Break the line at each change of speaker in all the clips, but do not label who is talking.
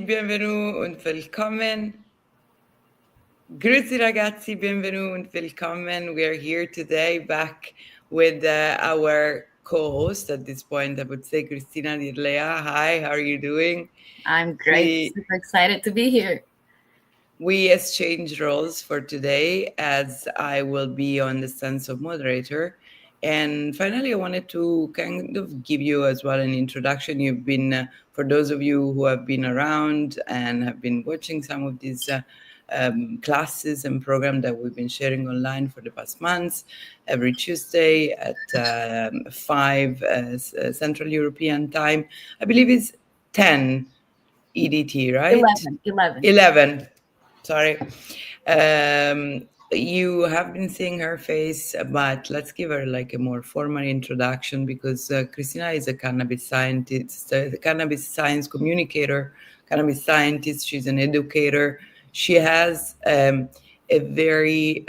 Benvenuti und willkommen. Grüezi ragazzi, benvenuti und willkommen. We are here today back with our co-host at this point, I would say Cristina Dirlea. Hi, how are you doing?
I'm great.
We
Super excited to be here.
we exchange roles for today as I will be on the stance of moderator. And finally, I wanted to kind of give you as well an introduction. You've been, for those of you who have been around and have been watching some of these classes and programs that we've been sharing online for the past months, every Tuesday at 5 Central European time. I believe it's 10 EDT, right?
11.
11. Sorry. You have been seeing her face, but let's give her like a more formal introduction because Cristina is a cannabis scientist, a cannabis science communicator, cannabis scientist. She's an educator. She has a very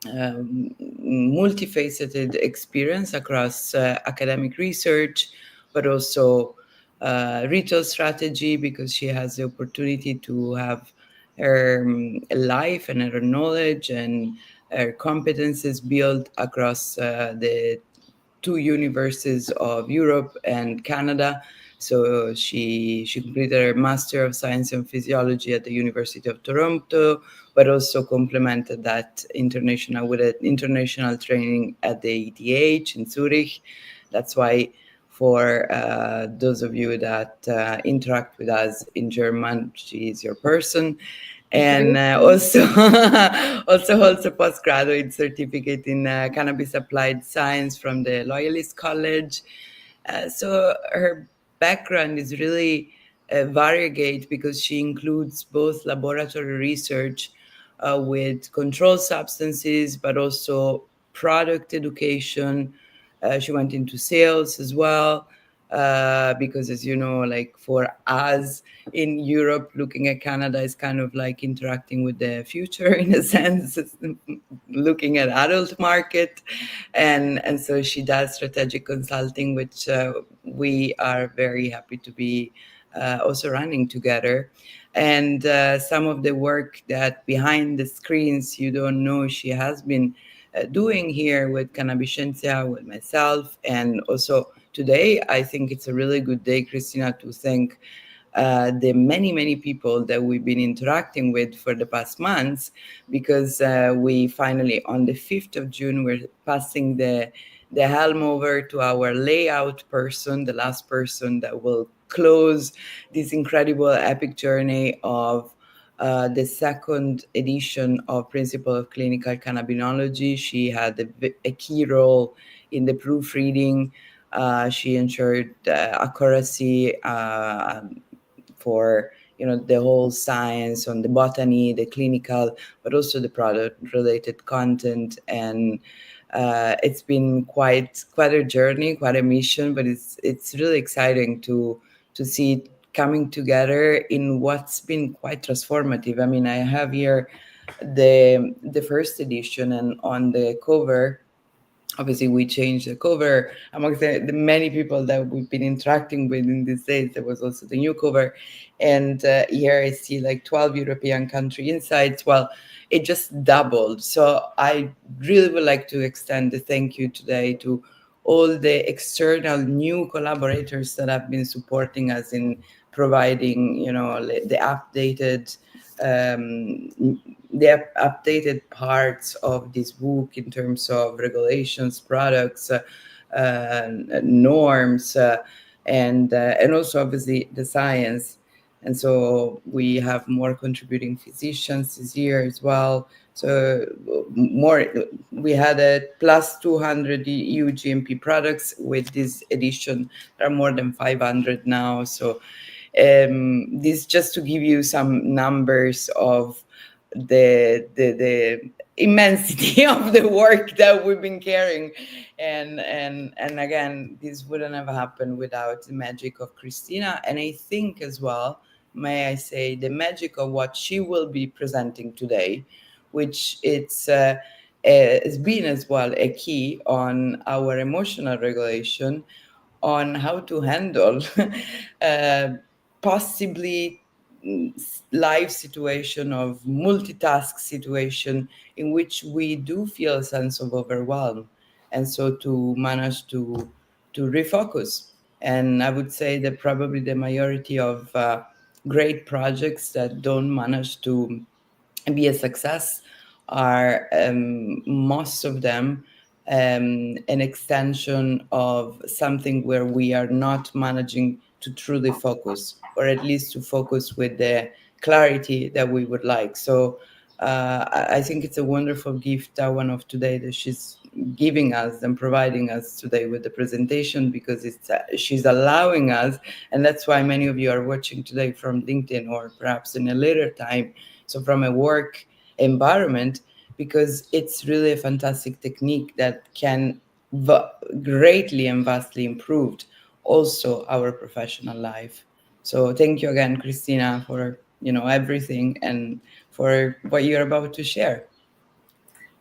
multifaceted experience across academic research, but also retail strategy because she has the opportunity to have her life and her knowledge and her competences built across the two universities of Europe and Canada. So she completed her Master of Science and Physiology at the University of Toronto, but also complemented that international with an international training at the ETH in Zurich. That's why for those of you that interact with us in German, she is your person. And also also holds a postgraduate certificate in cannabis applied science from the Loyalist College. So her background is really variegate because she includes both laboratory research with controlled substances, but also product education. She went into sales as well because, as you know, like for us in Europe, looking at Canada is kind of like interacting with the future in a sense. It's looking at adult market, and so she does strategic consulting, which we are very happy to be also running together. And some of the work that behind the screens you don't know she has been doing here with Cannabiscientia, with myself, and also today, I think it's a really good day, Cristina, to thank the many people that we've been interacting with for the past months, because we finally, on the 5th of June, we're passing the helm over to our layout person, the last person that will close this incredible epic journey of the second edition of Principle of Clinical Cannabinology. She had a key role in the proofreading. She ensured accuracy for the whole science on the botany, the clinical, but also the product related content. And it's been quite a journey, quite a mission, but it's really exciting to see it coming together in what's been quite transformative. I mean, I have here the first edition, and on the cover, obviously we changed the cover amongst the many people that we've been interacting with in these days. There was also the new cover, and here I see like 12 European country insights. Well, it just doubled. So I really would like to extend the thank you today to all the external new collaborators that have been supporting us in providing the updated parts of this book in terms of regulations, products, norms, and also obviously the science. And so we have more contributing physicians this year as well. So more, we had a plus 200 EU GMP products with this edition. There are more than 500 now. So this just to give you some numbers of the immensity of the work that we've been carrying, and again, this wouldn't have happened without the magic of Cristina, and I think as well, may I say, the magic of what she will be presenting today, which has been as well a key on our emotional regulation, on how to handle possibly life situation of multitask situation in which we do feel a sense of overwhelm, and so to manage to refocus. And I would say that probably the majority of great projects that don't manage to be a success are most of them an extension of something where we are not managing to truly focus, or at least to focus with the clarity that we would like. So I think it's a wonderful gift, that one of today, that she's giving us and providing us today with the presentation, because she's allowing us, and that's why many of you are watching today from LinkedIn, or perhaps in a later time, so from a work environment, because it's really a fantastic technique that can greatly and vastly improve also our professional life. So thank you again, Cristina, for everything, and for what you're about to share.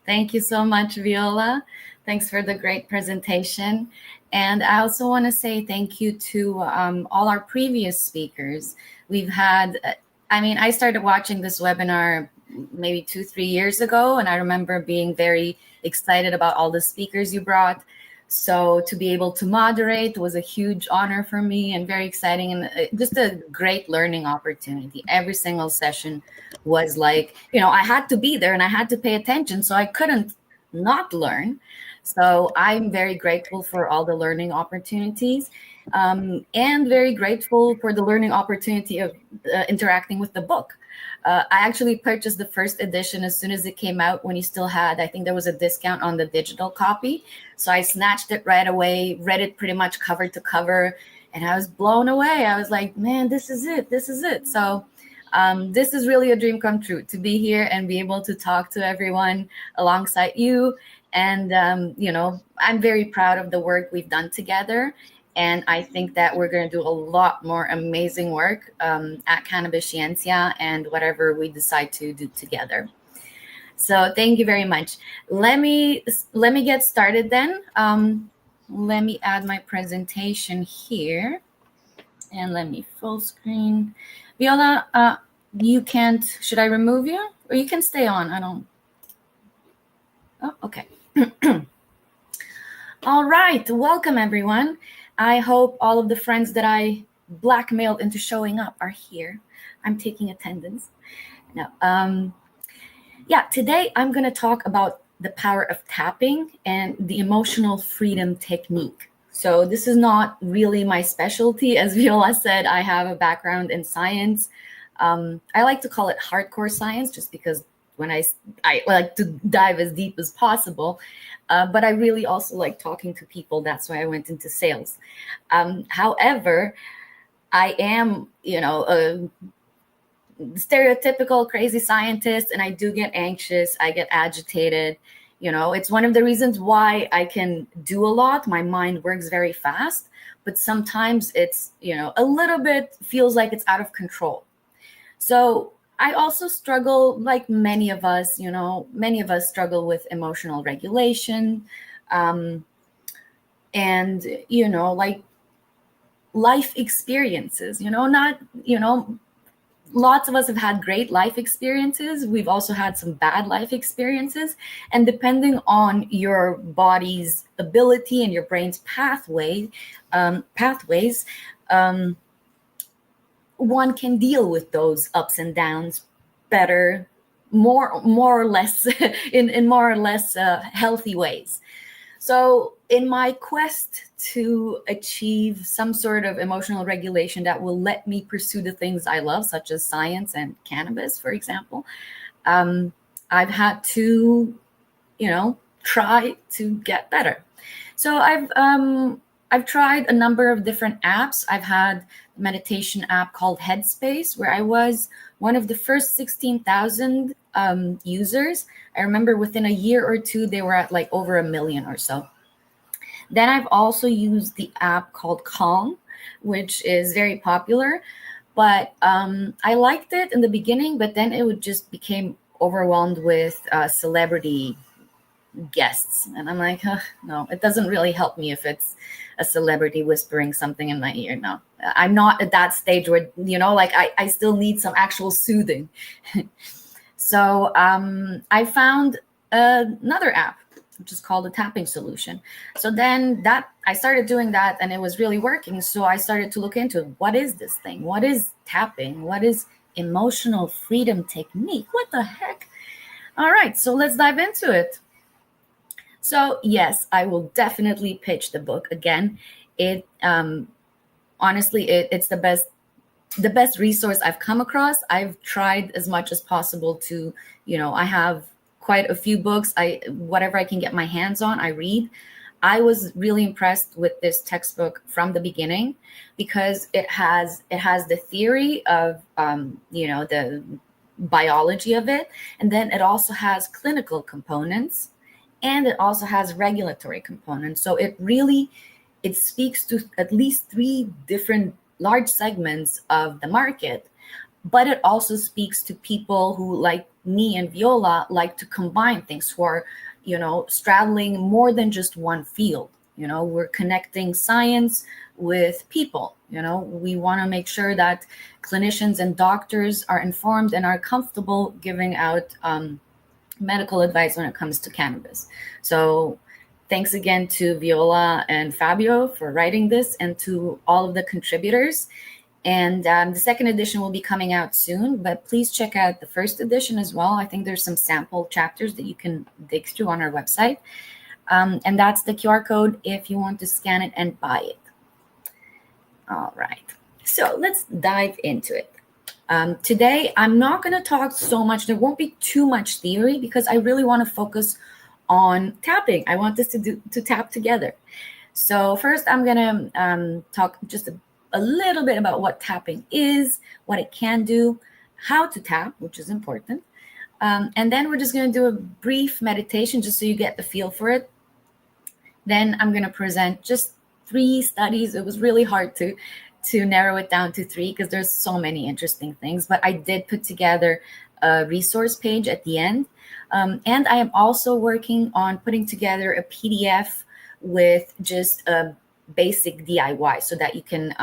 Thank you so much, Viola. Thanks for the great presentation. And I also want to say thank you to all our previous speakers. We've had, I started watching this webinar maybe 2-3 years ago, and I remember being very excited about all the speakers you brought. So to be able to moderate was a huge honor for me, and very exciting, and just a great learning opportunity. Every single session was like, I had to be there and I had to pay attention, so I couldn't not learn. So I'm very grateful for all the learning opportunities, and very grateful for the learning opportunity of interacting with the book. I actually purchased the first edition as soon as it came out, when you still had, I think there was a discount on the digital copy. So I snatched it right away, read it pretty much cover to cover, and I was blown away. I was like, man, this is it. This is it. So this is really a dream come true, to be here and be able to talk to everyone alongside you. And, I'm very proud of the work we've done together. And I think that we're going to do a lot more amazing work at Cannabiscientia and whatever we decide to do together. So thank you very much. Let me get started then. Let me add my presentation here, and let me full screen. Viola, you can't. Should I remove you, or you can stay on? I don't. Oh, okay. All right. Welcome, everyone. I hope all of the friends that I blackmailed into showing up are here. I'm taking attendance. Now, today I'm going to talk about the power of tapping and the emotional freedom technique. So this is not really my specialty. As Viola said, I have a background in science. I like to call it hardcore science, just because when I like to dive as deep as possible. But I really also like talking to people. That's why I went into sales. However, I am, a stereotypical crazy scientist, and I do get anxious. I get agitated. It's one of the reasons why I can do a lot. My mind works very fast, but sometimes it's, a little bit feels like it's out of control. So I also struggle, like many of us, struggle with emotional regulation, and, like life experiences, lots of us have had great life experiences. We've also had some bad life experiences. And depending on your body's ability and your brain's pathways, one can deal with those ups and downs better, more or less in more or less healthy ways. So in my quest to achieve some sort of emotional regulation that will let me pursue the things I love, such as science and cannabis, for example, I've had to, try to get better. So I've tried a number of different apps. I've had a meditation app called Headspace, where I was one of the first 16,000 users. I remember within a year or two, they were at like over 1 million or so. Then I've also used the app called Calm, which is very popular. But I liked it in the beginning, but then it would just became overwhelmed with celebrity guests. And I'm like, no, it doesn't really help me if it's a celebrity whispering something in my ear. No, I'm not at that stage where, like I still need some actual soothing. So I found another app, which is called a tapping solution. So then that I started doing that, and it was really working. So I started to look into, what is this thing? What is tapping? What is emotional freedom technique? What the heck? All right, so let's dive into it. So yes, I will definitely pitch the book again. It honestly, it's the best resource I've come across. I've tried as much as possible to, I have quite a few books. Whatever I can get my hands on, I read. I was really impressed with this textbook from the beginning, because it has the theory of the biology of it, and then it also has clinical components, and it also has regulatory components. So it speaks to at least three different large segments of the market, but it also speaks to people who, like me and Viola, like to combine things, who are, straddling more than just one field. We're connecting science with people. We want to make sure that clinicians and doctors are informed and are comfortable giving out medical advice when it comes to cannabis. So thanks again to Viola and Fabio for writing this, and to all of the contributors. And the second edition will be coming out soon, but please check out the first edition as well. I think there's some sample chapters that you can dig through on our website. And that's the QR code if you want to scan it and buy it. All right, so let's dive into it. Today, I'm not going to talk so much. There won't be too much theory, because I really want to focus on tapping. I want this to tap together. So first, I'm going to talk just a little bit about what tapping is, what it can do, how to tap, which is important. And then we're just going to do a brief meditation just so you get the feel for it. Then I'm going to present just 3 studies. It was really hard to narrow it down to 3, because there's so many interesting things, but I did put together a resource page at the end. And I am also working on putting together a PDF with just a basic DIY, so that you can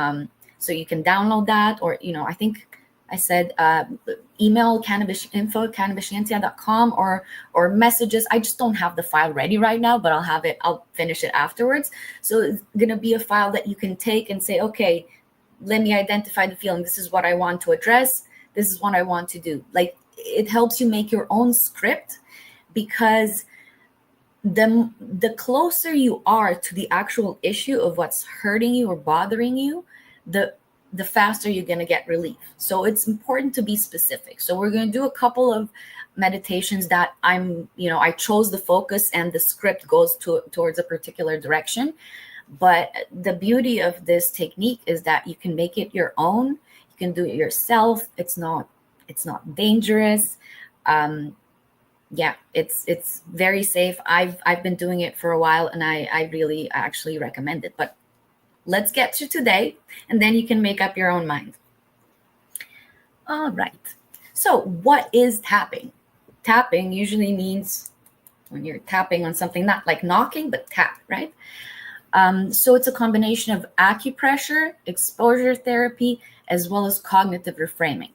download that, or I think I said email cannabiscientia.com, or messages. I just don't have the file ready right now, but I'll finish it afterwards. So it's gonna be a file that you can take and say, okay, let me identify the feeling. This is what I want to address. This is what I want to do. Like, it helps you make your own script, because the closer you are to the actual issue of what's hurting you or bothering you, the faster you're going to get relief. So it's important to be specific. So we're going to do a couple of meditations that I chose the focus, and the script goes towards a particular direction. But the beauty of this technique is that you can make it your own. You can do it yourself. It's not dangerous. It's very safe. I've been doing it for a while, and I really actually recommend it. But let's get to today, and then you can make up your own mind. All right. So what is tapping? Tapping usually means when you're tapping on something, not like knocking, but tap, right? So it's a combination of acupressure, exposure therapy, as well as cognitive reframing.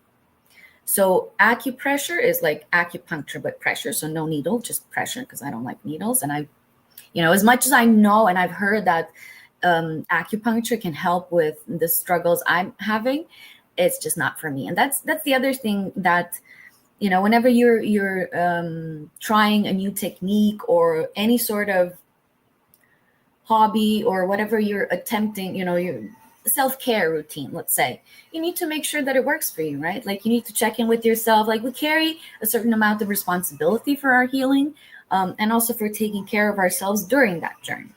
So acupressure is like acupuncture, but pressure. So no needle, just pressure, because I don't like needles. And as much as I know, and I've heard that acupuncture can help with the struggles I'm having, it's just not for me. And that's the other thing, that whenever you're trying a new technique or any sort of hobby, or whatever you're attempting, your self-care routine, let's say, you need to make sure that it works for you, right? Like, you need to check in with yourself. Like, we carry a certain amount of responsibility for our healing, and also for taking care of ourselves during that journey.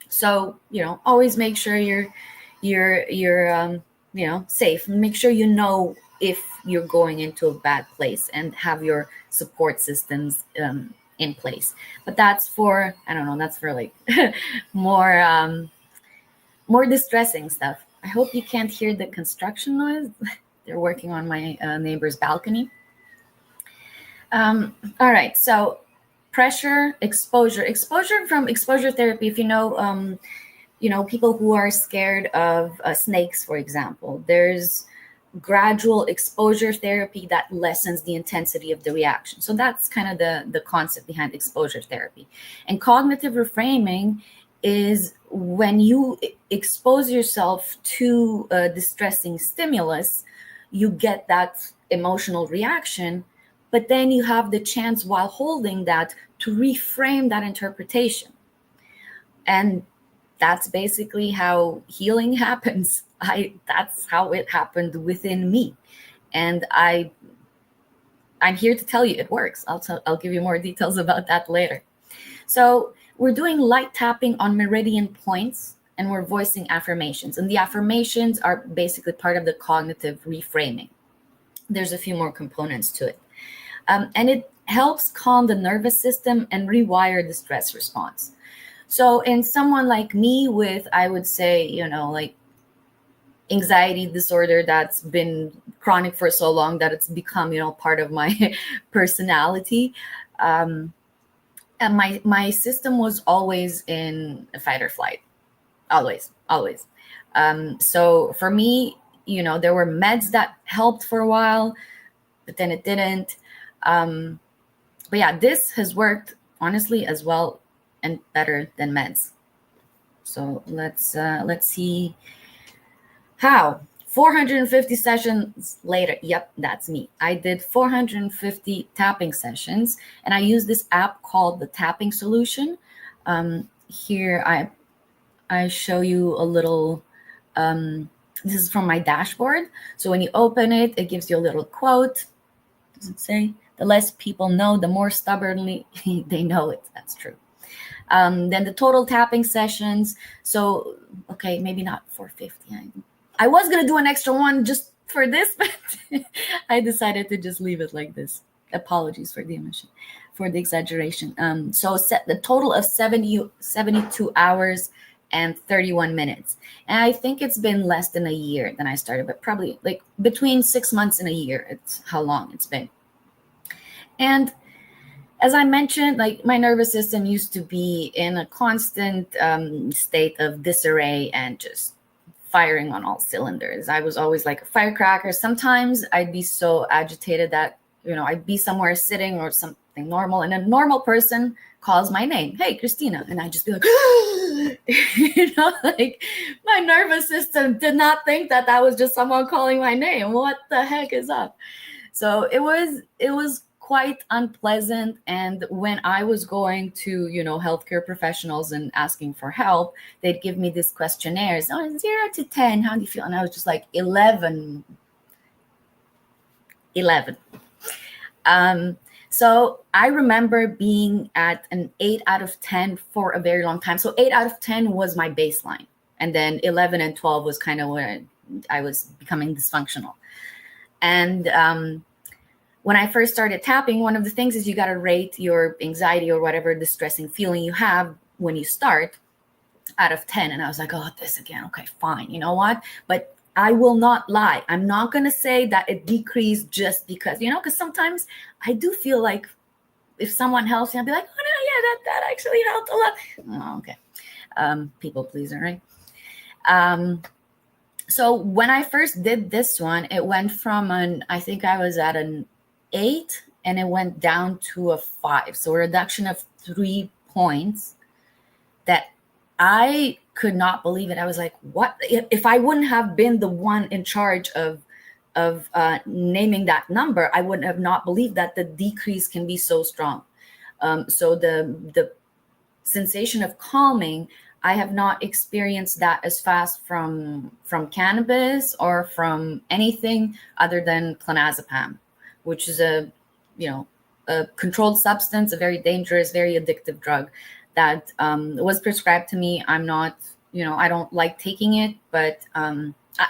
So, always make sure you're safe. Make sure if you're going into a bad place, and have your support systems in place. But that's for, I don't know, that's for like more distressing stuff. I hope you can't hear the construction noise. They're working on my neighbor's balcony. All right, so pressure, exposure from exposure therapy. If people who are scared of snakes, for example, there's gradual exposure therapy that lessens the intensity of the reaction. So that's kind of the concept behind exposure therapy. And cognitive reframing is when you expose yourself to a distressing stimulus, you get that emotional reaction, but then you have the chance while holding that to reframe that interpretation. And that's basically how healing happens. That's how it happened within me. And I'm here to tell you it works. I'll give you more details about that later. So we're doing light tapping on meridian points, and we're voicing affirmations. And the affirmations are basically part of the cognitive reframing. There's a few more components to it. And it helps calm the nervous system and rewire the stress response. So in someone like me with, I would say, like anxiety disorder that's been chronic for so long that it's become, part of my personality. And my system was always in fight or flight, always. So for me, there were meds that helped for a while, but then it didn't. But yeah, this has worked honestly as well and better than meds. So let's see how. 450 sessions later. Yep, that's me. I did 450 tapping sessions, and I use this app called the Tapping Solution. Here I show you a little. This is from my dashboard. So when you open it, it gives you a little quote. Does it say? The less people know, the more stubbornly they know it. That's true. Then the total tapping sessions. So, okay, maybe not 450. I was going to do an extra one just for this, but I decided to just leave it like this. Apologies for the omission, for the exaggeration. So set the total of 72 hours and 31 minutes. And I think it's been less than a year than I started, but probably like between 6 months and a year. It's how long it's been. And as I mentioned, like my nervous system used to be in a constant state of disarray and just firing on all cylinders. I was always like a firecracker. Sometimes I'd be so agitated that, I'd be somewhere sitting or something normal, and a normal person calls my name. Hey, Cristina. And I'd just be like, like my nervous system did not think that was just someone calling my name. What the heck is up? So it was quite unpleasant. And when I was going to, healthcare professionals and asking for help, they'd give me these questionnaires. 0 to 10, how do you feel? And I was just like 11. So I remember being at an 8 out of 10 for a very long time. So 8 out of 10 was my baseline. And then 11 and 12 was kind of when I was becoming dysfunctional. And when I first started tapping, one of the things is you got to rate your anxiety or whatever distressing feeling you have when you start out of 10. And I was like, oh, this again. Okay, fine. You know what? But I will not lie. I'm not going to say that it decreased just because, because sometimes I do feel like if someone helps me, I'll be like, oh, no, yeah, that actually helped a lot. Oh, okay. People pleaser, right? So when I first did this one, it went from I think I was at an 8 and it went down to a 5. So a reduction of 3 points that I could not believe it. I was like, what? If I wouldn't have been the one in charge of naming that number, I wouldn't have not believed that the decrease can be so strong. So the sensation of calming, I have not experienced that as fast from cannabis or from anything other than clonazepam, which is a controlled substance, a very dangerous, very addictive drug that was prescribed to me. I'm not, I don't like taking it, but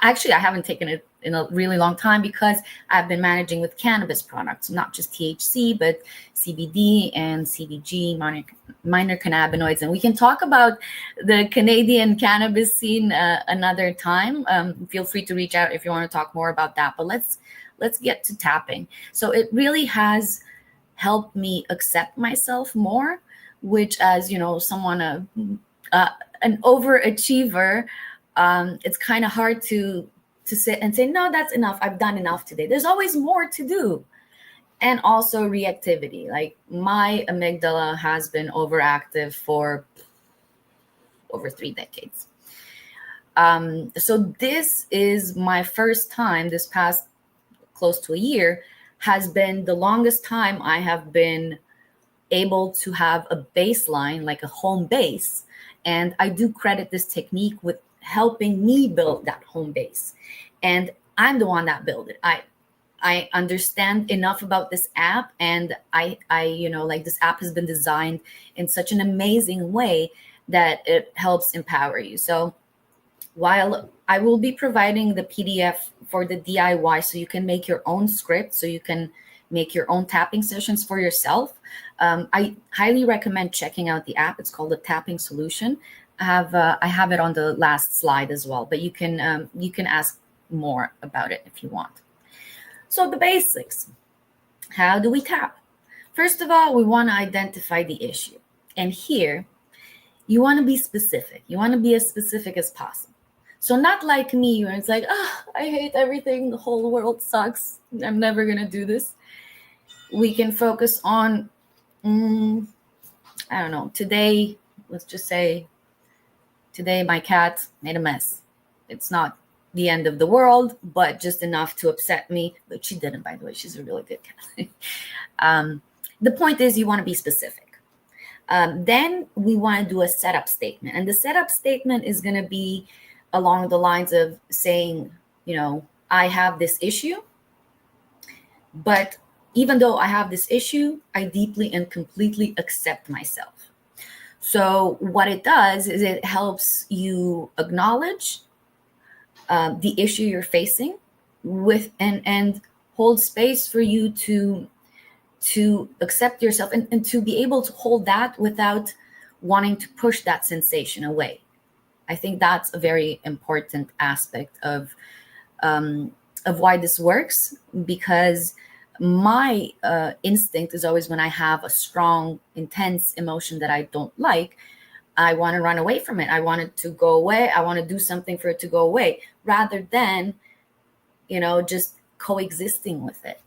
actually I haven't taken it in a really long time because I've been managing with cannabis products, not just THC, but CBD and CBG, minor cannabinoids. And we can talk about the Canadian cannabis scene another time. Feel free to reach out if you want to talk more about that. But let's get to tapping. So it really has help me accept myself more, which, as you know, someone an overachiever, it's kind of hard to sit and say, no, that's enough, I've done enough today, there's always more to do. And also reactivity, like my amygdala has been overactive for over 3 decades. So this is my first time, this past close to a year has been the longest time I have been able to have a baseline, like a home base. And I do credit this technique with helping me build that home base. And I'm the one that built it. I understand enough about this app, and I like, this app has been designed in such an amazing way that it helps empower you. So while I will be providing the PDF for the DIY so you can make your own script, so you can make your own tapping sessions for yourself, I highly recommend checking out the app. It's called the Tapping Solution. I have it on the last slide as well, but you can ask more about it if you want. So the basics. How do we tap? First of all, we want to identify the issue. And here, you want to be specific. You want to be as specific as possible. So not like me, where it's like, I hate everything. The whole world sucks. I'm never going to do this. We can focus on, I don't know, today, let's just say, today my cat made a mess. It's not the end of the world, but just enough to upset me. But she didn't, by the way. She's a really good cat. The point is, you want to be specific. Then we want to do a setup statement. And the setup statement is going to be along the lines of saying, I have this issue, but even though I have this issue, I deeply and completely accept myself. So what it does is it helps you acknowledge the issue you're facing with, and hold space for you to accept yourself, and to be able to hold that without wanting to push that sensation away. I think that's a very important aspect of why this works, because my instinct is always, when I have a strong, intense emotion that I don't like, I want to run away from it. I want it to go away. I want to do something for it to go away, rather than, just coexisting with it.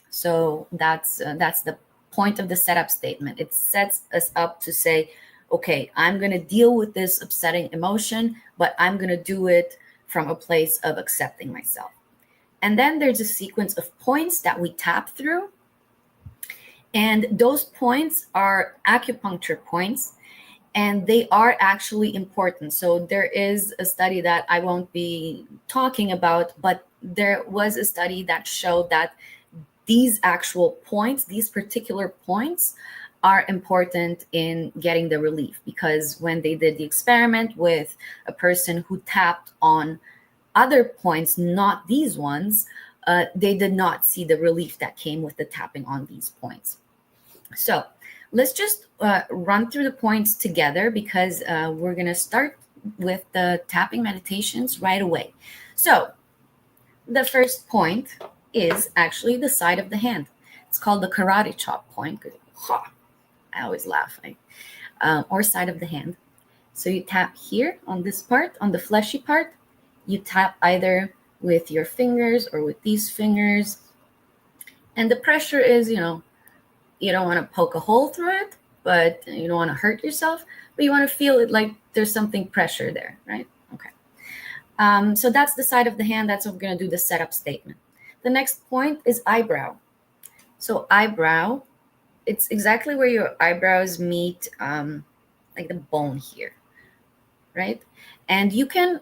So that's the point of the setup statement. It sets us up to say, okay, I'm going to deal with this upsetting emotion, but I'm going to do it from a place of accepting myself. And then there's a sequence of points that we tap through. And those points are acupuncture points, and they are actually important. So there is a study that I won't be talking about, but there was a study that showed that these actual points, these particular points, are important in getting the relief, because when they did the experiment with a person who tapped on other points, not these ones, they did not see the relief that came with the tapping on these points. So let's just run through the points together, because we're going to start with the tapping meditations right away. So the first point is actually the side of the hand. It's called the karate chop point. I always laugh. Or side of the hand. So you tap here on this part, on the fleshy part. You tap either with your fingers or with these fingers. And the pressure is, you don't want to poke a hole through it, but you don't want to hurt yourself, but you want to feel it like there's something pressure there, right? Okay. So that's the side of the hand. That's what we're going to do the setup statement. The next point is eyebrow. So eyebrow, it's exactly where your eyebrows meet, like the bone here, right? And you can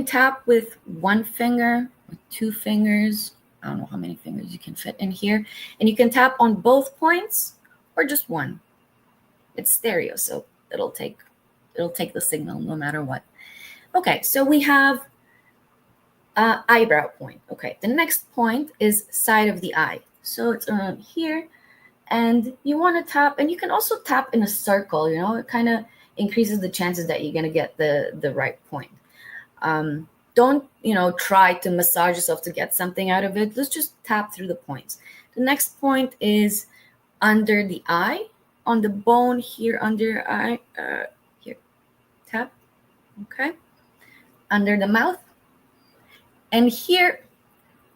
tap with one finger, with 2 fingers. I don't know how many fingers you can fit in here. And you can tap on both points or just one. It's stereo, so it'll take the signal no matter what. Okay, so we have eyebrow point. Okay, the next point is side of the eye. So it's around here, and you want to tap, and you can also tap in a circle. It kind of increases the chances that you're going to get the right point. Don't, try to massage yourself to get something out of it. Let's just tap through the points. The next point is under the eye, on the bone here under your eye. Here, tap. Okay. Under the mouth. And here,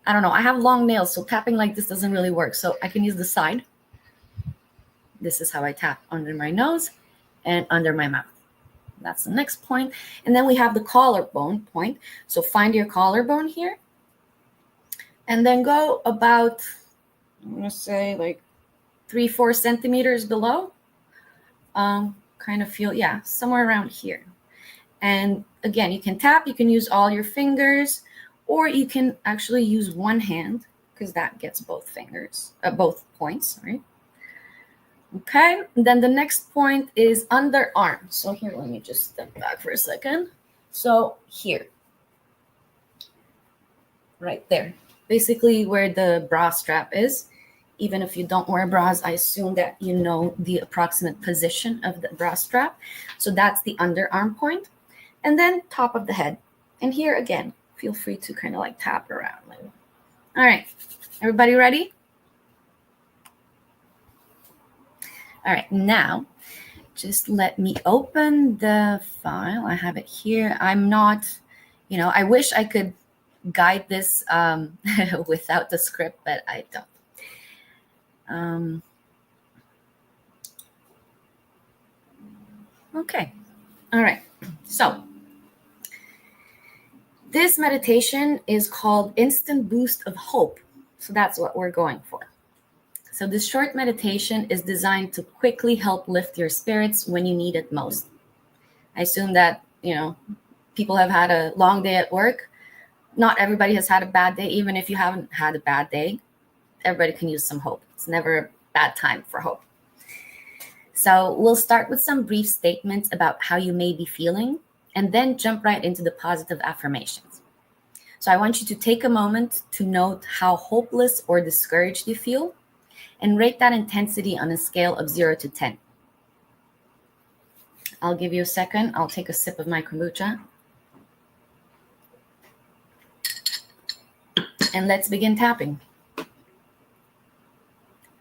I don't know, I have long nails, so tapping like this doesn't really work. So I can use the side. This is how I tap under my nose and under my mouth. That's the next point. And then we have the collarbone point. So find your collarbone here. And then go about, I'm going to say like 3-4 centimeters below. Kind of feel, yeah, somewhere around here. And again, you can tap, you can use all your fingers, or you can actually use one hand because that gets both fingers, both points, sorry. Okay, and then the next point is underarm. So here, let me just step back for a second. So here, right there, basically where the bra strap is. Even if you don't wear bras, I assume that you know the approximate position of the bra strap. So that's the underarm point. And then top of the head. And here again, feel free to kind of like tap around. All right, everybody ready? All right, now just let me open the file. I have it here. I'm not, I wish I could guide this without the script, but I don't. Okay, all right, so this meditation is called Instant Boost of Hope. So that's what we're going for. So this short meditation is designed to quickly help lift your spirits when you need it most. I assume that, people have had a long day at work. Not everybody has had a bad day. Even if you haven't had a bad day, everybody can use some hope. It's never a bad time for hope. So we'll start with some brief statements about how you may be feeling, and then jump right into the positive affirmations. So I want you to take a moment to note how hopeless or discouraged you feel, and rate that intensity on a scale of 0 to 10. I'll give you a second. I'll take a sip of my kombucha. And let's begin tapping.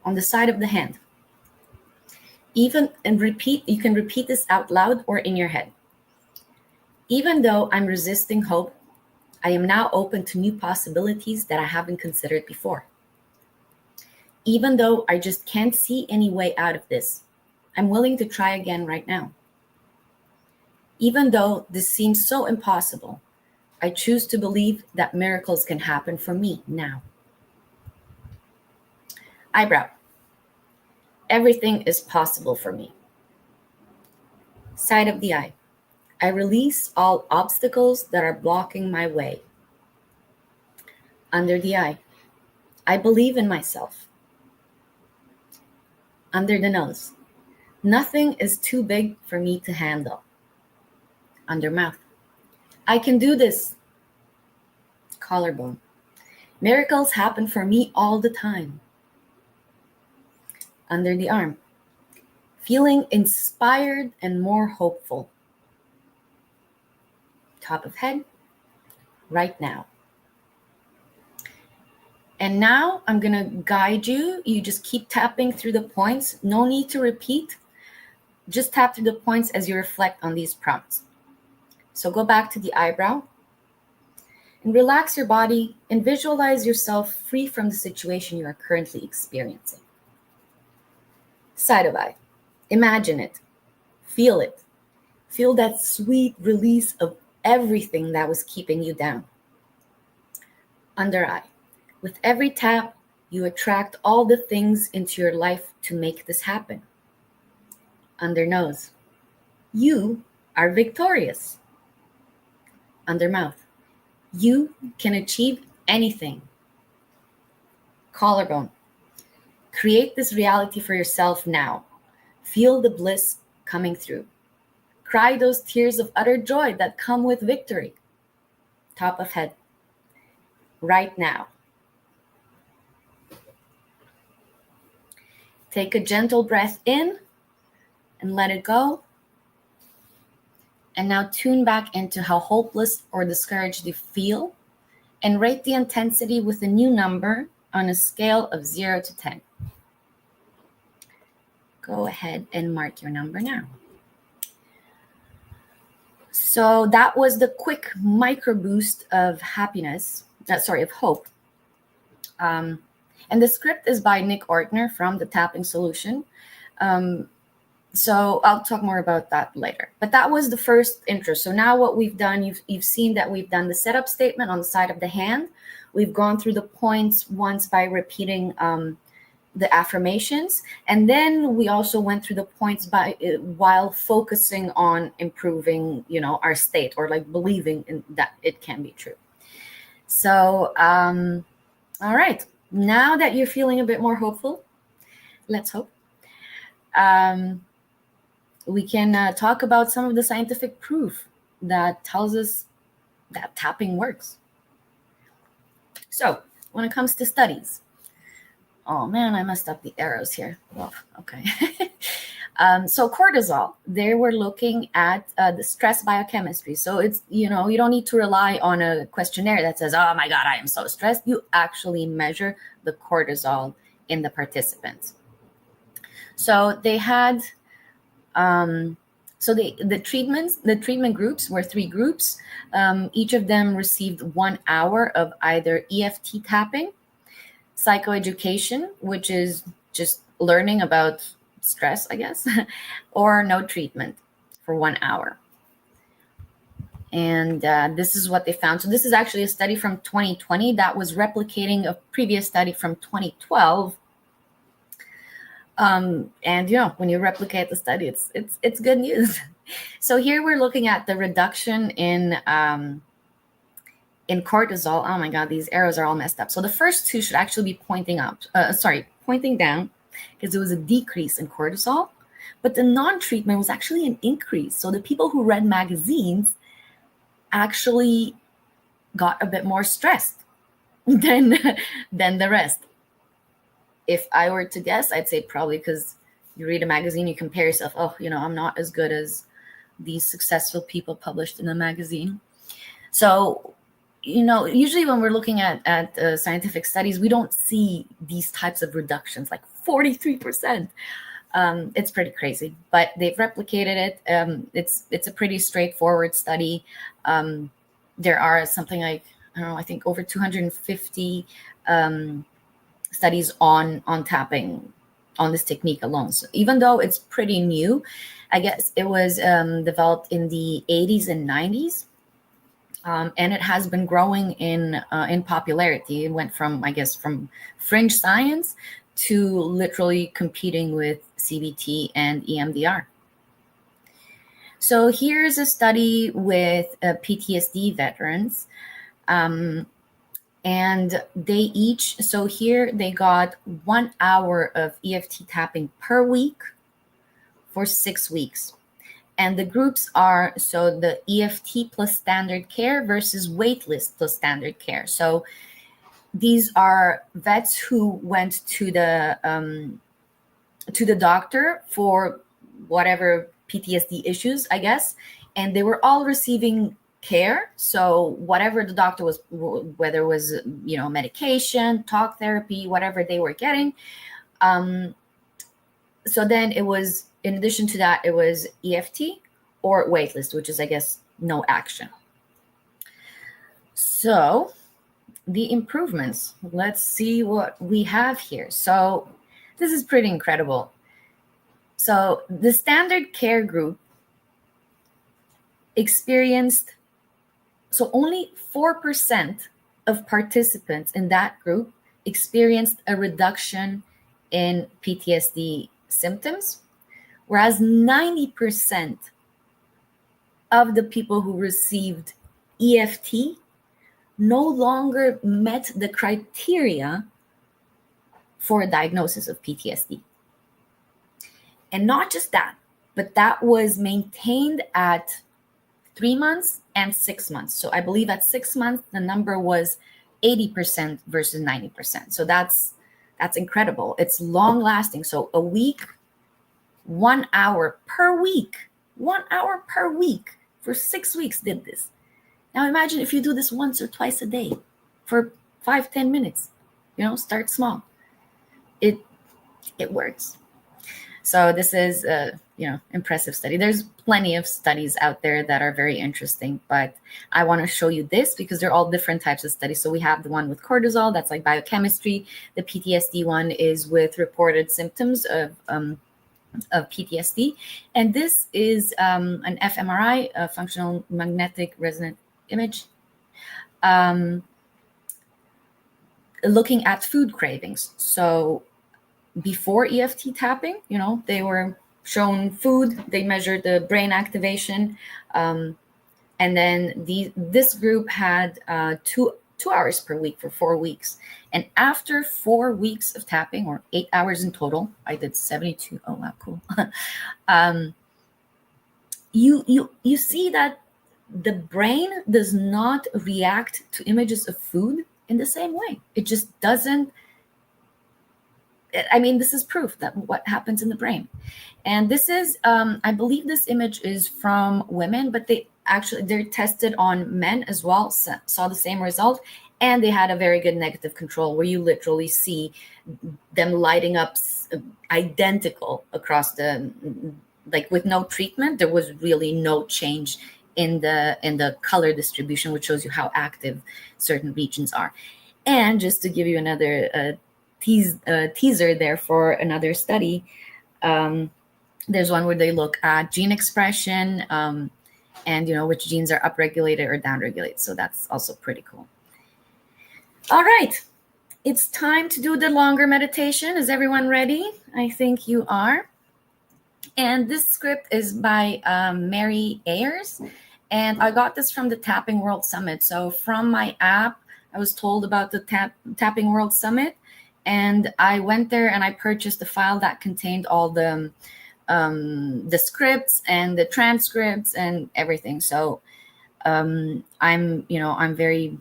On the side of the hand. You can repeat this out loud or in your head. Even though I'm resisting hope, I am now open to new possibilities that I haven't considered before. Even though I just can't see any way out of this, I'm willing to try again right now. Even though this seems so impossible, I choose to believe that miracles can happen for me now. Eyebrow. Everything is possible for me. Side of the eye. I release all obstacles that are blocking my way. Under the eye. I believe in myself. Under the nose. Nothing is too big for me to handle. Under mouth. I can do this. Collarbone. Miracles happen for me all the time. Under the arm. Feeling inspired and more hopeful. Top of head. Right now. And now I'm going to guide you. You just keep tapping through the points. No need to repeat. Just tap through the points as you reflect on these prompts. So go back to the eyebrow and relax your body and visualize yourself free from the situation you are currently experiencing. Side of eye. Imagine it. Feel it. Feel that sweet release of everything that was keeping you down. Under eye. With every tap, you attract all the things into your life to make this happen. Under nose. You are victorious. Under mouth. You can achieve anything. Collarbone. Create this reality for yourself now. Feel the bliss coming through. Cry those tears of utter joy that come with victory. Top of head. Right now. Take a gentle breath in and let it go. And now tune back into how hopeless or discouraged you feel and rate the intensity with a new number on a scale of 0 to 10. go ahead and mark your number now. So that was the quick micro boost of happiness, of hope. And the script is by Nick Ortner from The Tapping Solution. So I'll talk more about that later. But that was the first intro. So now what we've done, you've seen that we've done the setup statement on the side of the hand. We've gone through the points once by repeating the affirmations, and then we also went through the points while focusing on improving, our state, or like believing in that it can be true. So, all right, now that you're feeling a bit more hopeful, let's hope, we can talk about some of the scientific proof that tells us that tapping works. So when it comes to studies, oh man, I messed up the arrows here. Well, okay. So cortisol, they were looking at the stress biochemistry. So it's, you don't need to rely on a questionnaire that says, oh my God, I am so stressed. You actually measure the cortisol in the participants. So they had, the treatment groups were 3 groups. Each of them received 1 hour of either EFT tapping, psychoeducation, which is just learning about stress, I guess, or no treatment for 1 hour. And this is what they found. So this is actually a study from 2020 that was replicating a previous study from 2012. And when you replicate the study, it's good news. So here we're looking at the reduction in cortisol. Oh my God, these arrows are all messed up. So the first 2 should actually be pointing down, because there was a decrease in cortisol, but the non-treatment was actually an increase. So the people who read magazines actually got a bit more stressed than the rest. If I were to guess, I'd say probably because you read a magazine, you compare yourself. Oh, I'm not as good as these successful people published in a magazine. So, usually when we're looking at scientific studies, we don't see these types of reductions, like 43%. It's pretty crazy, but they've replicated it. It's a pretty straightforward study. There are something like, I think over 250 studies on tapping on this technique alone. So even though it's pretty new, I guess it was developed in the 80s and 90s. And it has been growing in popularity. It went from fringe science to literally competing with CBT and EMDR. So here's a study with PTSD veterans. And they got 1 hour of EFT tapping per week for 6 weeks. And the groups are, so the EFT plus standard care versus waitlist plus standard care. So these are vets who went to the doctor for whatever PTSD issues, I guess, and they were all receiving care. So whatever the doctor was, whether it was, medication, talk therapy, whatever they were getting. So then it was, in addition to that, it was EFT or waitlist, which is, I guess, no action. So the improvements, let's see what we have here. So this is pretty incredible. So the standard care group experienced, so only 4% of participants in that group experienced a reduction in PTSD symptoms, whereas 90% of the people who received EFT no longer met the criteria for a diagnosis of PTSD. And not just that, but that was maintained at 3 months and 6 months. So I believe at 6 months, the number was 80% versus 90%. So that's incredible. It's long lasting. So a week, 1 hour per week, 1 hour per week for 6 weeks did this. Now imagine if you do this once or twice a day for 5-10 minutes, start small. It works. So this is a impressive study. There's plenty of studies out there that are very interesting, but I want to show you this because they're all different types of studies. So we have the one with cortisol, that's like biochemistry. The PTSD one is with reported symptoms of PTSD, and this is an fMRI, a functional magnetic resonant image, looking at food cravings. So before EFT tapping, they were shown food, they measured the brain activation, and then this group had 2 hours per week for 4 weeks. And after 4 weeks of tapping, or 8 hours in total, I did 72. Oh, wow, cool. You see that the brain does not react to images of food in the same way. It just doesn't. I mean, this is proof that what happens in the brain. And this is, I believe this image is from women, but they're tested on men as well, saw the same result. And they had a very good negative control where you literally see them lighting up identical across like with no treatment. There was really no change in the color distribution, which shows you how active certain regions are. And just to give you another teaser there for another study, there's one where they look at gene expression and which genes are upregulated or downregulated. So that's also pretty cool. All right, it's time to do the longer meditation. Is everyone ready? I think you are. And this script is by Mary Ayers, and I got this from the Tapping World Summit. So from my app, I was told about the Tapping World Summit, and I went there and I purchased a file that contained all the scripts and the transcripts and everything. So I'm very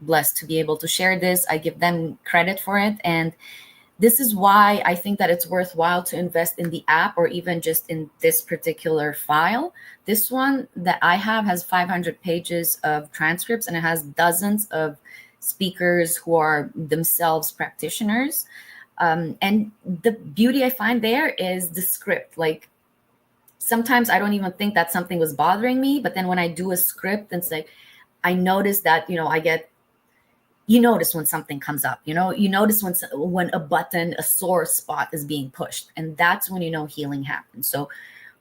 blessed to be able to share this. I give them credit for it, and this is why I think that it's worthwhile to invest in the app or even just in this particular file. This one that I have has 500 pages of transcripts, and it has dozens of speakers who are themselves practitioners. And the beauty I find there is the script. Like, sometimes I don't even think that something was bothering me, but then when I do a script, it's like, I notice that, you notice when something comes up, you notice when a button, a sore spot is being pushed, and that's when healing happens. So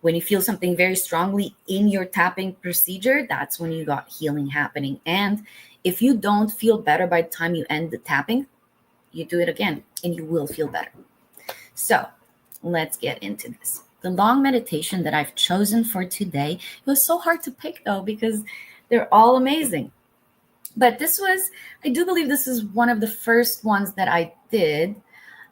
when you feel something very strongly in your tapping procedure, that's when you got healing happening. And if you don't feel better by the time you end the tapping, you do it again and you will feel better. So let's get into this. The long meditation that I've chosen for today, it was so hard to pick though, because they're all amazing. But I do believe this is one of the first ones that I did,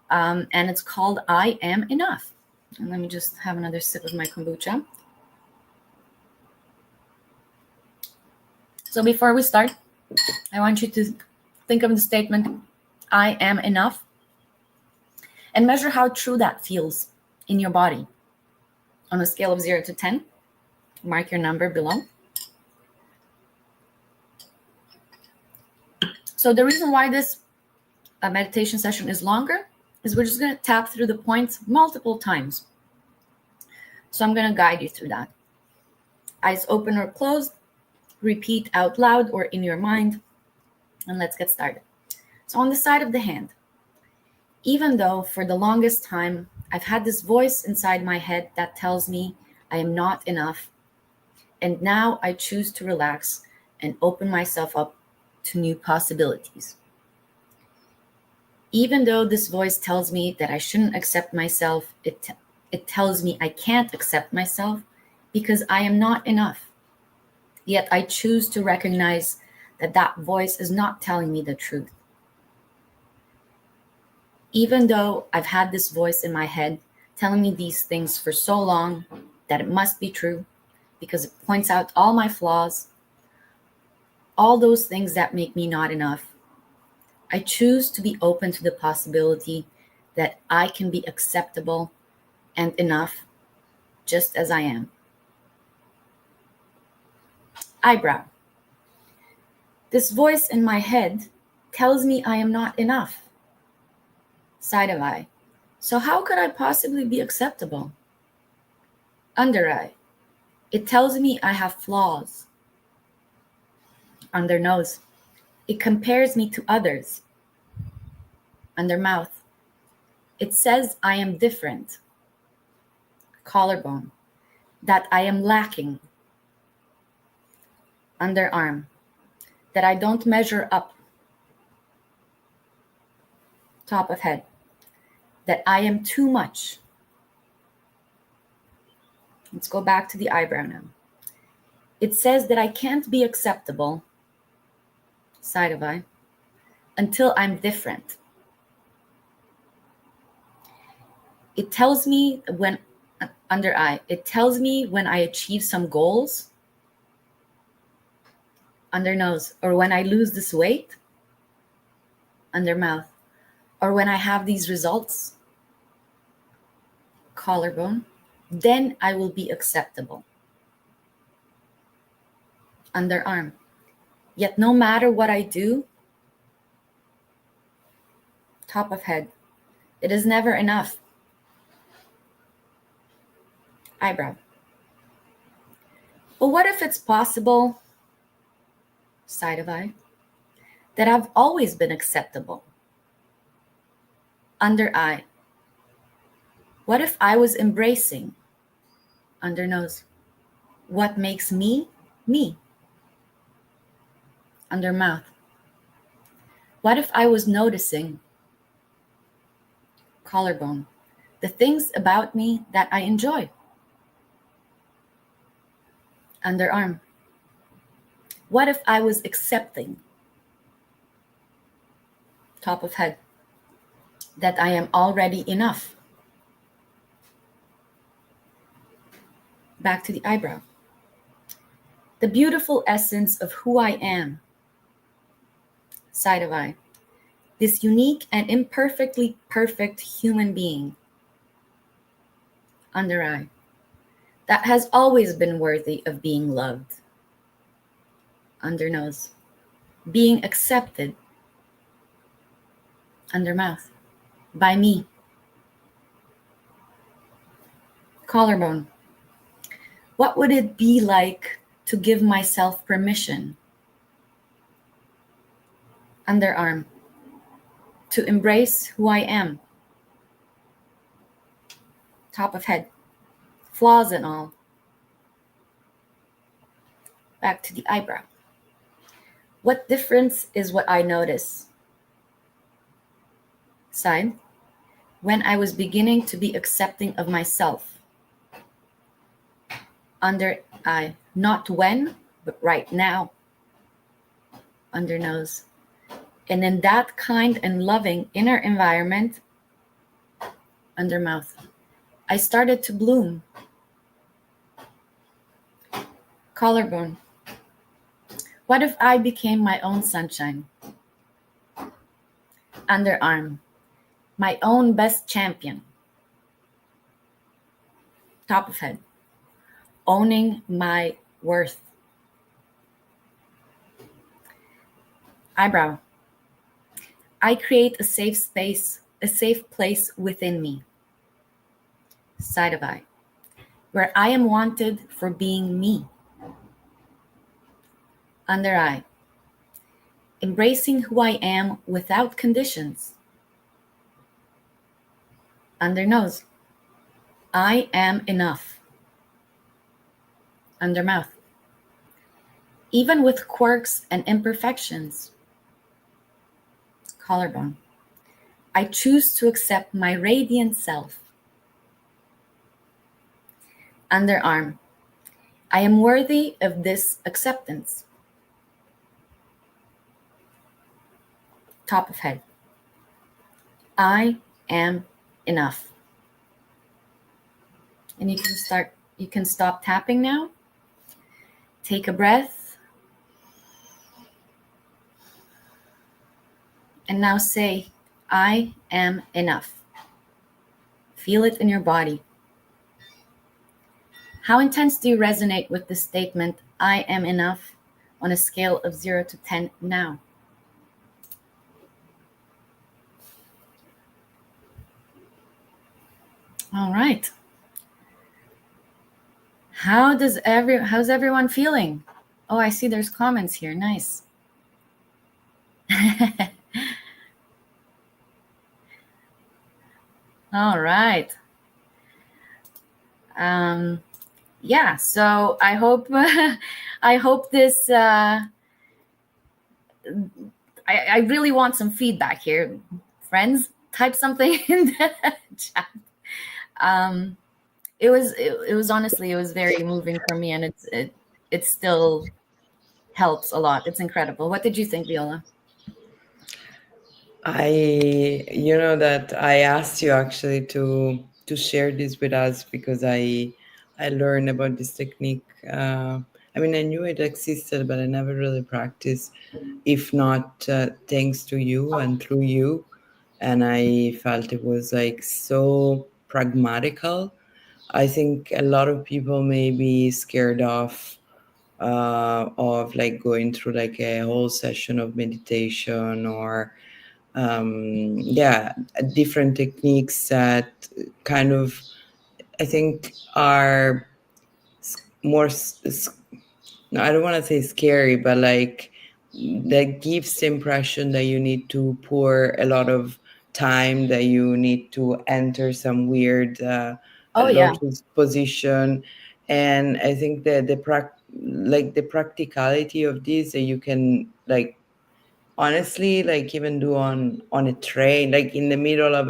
and it's called I Am Enough. And let me just have another sip of my kombucha. So before we start, I want you to think of the statement, I am enough, and measure how true that feels in your body. On a scale of 0 to 10, mark your number below. So the reason why this meditation session is longer is we're just going to tap through the points multiple times. So I'm going to guide you through that. Eyes open or closed, repeat out loud or in your mind, and let's get started. So on the side of the hand, even though for the longest time I've had this voice inside my head that tells me I am not enough, and now I choose to relax and open myself up to new possibilities. Even though this voice tells me that I shouldn't accept myself, it tells me I can't accept myself because I am not enough. Yet I choose to recognize that that voice is not telling me the truth. Even though I've had this voice in my head telling me these things for so long that it must be true because it points out all my flaws, all those things that make me not enough, I choose to be open to the possibility that I can be acceptable and enough just as I am. Eyebrow. This voice in my head tells me I am not enough. Side of eye. So how could I possibly be acceptable? Under eye. It tells me I have flaws. Under nose. It compares me to others. Under mouth. It says I am different. Collarbone. That I am lacking. Underarm. That I don't measure up. Top of head. That I am too much. Let's go back to the eyebrow now. It says that I can't be acceptable, side of eye, until I'm different. It tells me when, under eye, it tells me when I achieve some goals, under nose, or when I lose this weight, under mouth, or when I have these results, collarbone, then I will be acceptable. Underarm. Yet no matter what I do, top of head, it is never enough. Eyebrow. But what if it's possible, side of eye, that I've always been acceptable? Under eye. What if I was embracing, under nose, what makes me, me? Under mouth. What if I was noticing, collarbone, the things about me that I enjoy? Underarm. What if I was accepting, top of head, that I am already enough? Back to the eyebrow. The beautiful essence of who I am, side of eye, this unique and imperfectly perfect human being, under eye, that has always been worthy of being loved, under nose, being accepted, under mouth, by me. Collarbone. What would it be like to give myself permission, underarm, to embrace who I am, top of head, flaws and all? Back to the eyebrow. What difference is what I notice? Side, when I was beginning to be accepting of myself. Under eye, not when, but right now. Under nose. And in that kind and loving inner environment, under mouth, I started to bloom. Collarbone. What if I became my own sunshine? Underarm. My own best champion. Top of head. Owning my worth. Eyebrow. I create a safe space, a safe place within me. Side of eye. Where I am wanted for being me. Under eye. Embracing who I am without conditions. Under nose. I am enough. Under mouth. Even with quirks and imperfections. Collarbone. I choose to accept my radiant self. Underarm. I am worthy of this acceptance. Top of head. I am enough. And you can stop tapping now. Take a breath. And now say, I am enough. Feel it in your body. How intense do you resonate with the statement, I am enough, on a scale of 0 to 10 now? All right. How's everyone feeling? Oh, I see there's comments here. Nice. All right. Um, yeah, so I hope I hope this I really want some feedback here. Friends, type something in the chat. Um, it was honestly it was very moving for me, and it still helps a lot. It's incredible. What did you think, Viola?
You know that I asked you actually to share this with us because I learned about this technique. I mean, I knew it existed, but I never really practiced, if not thanks to you and through you. And I felt it was like so pragmatical. I think a lot of people may be scared of like going through like a whole session of meditation or yeah, different techniques that kind of I think are more no, I don't want to say scary, but like that gives the impression that you need to pour a lot of time, that you need to enter some weird
Oh yeah.
lotus position. And I think that like the practicality of this, that you can like honestly like even do on a train, like in the middle of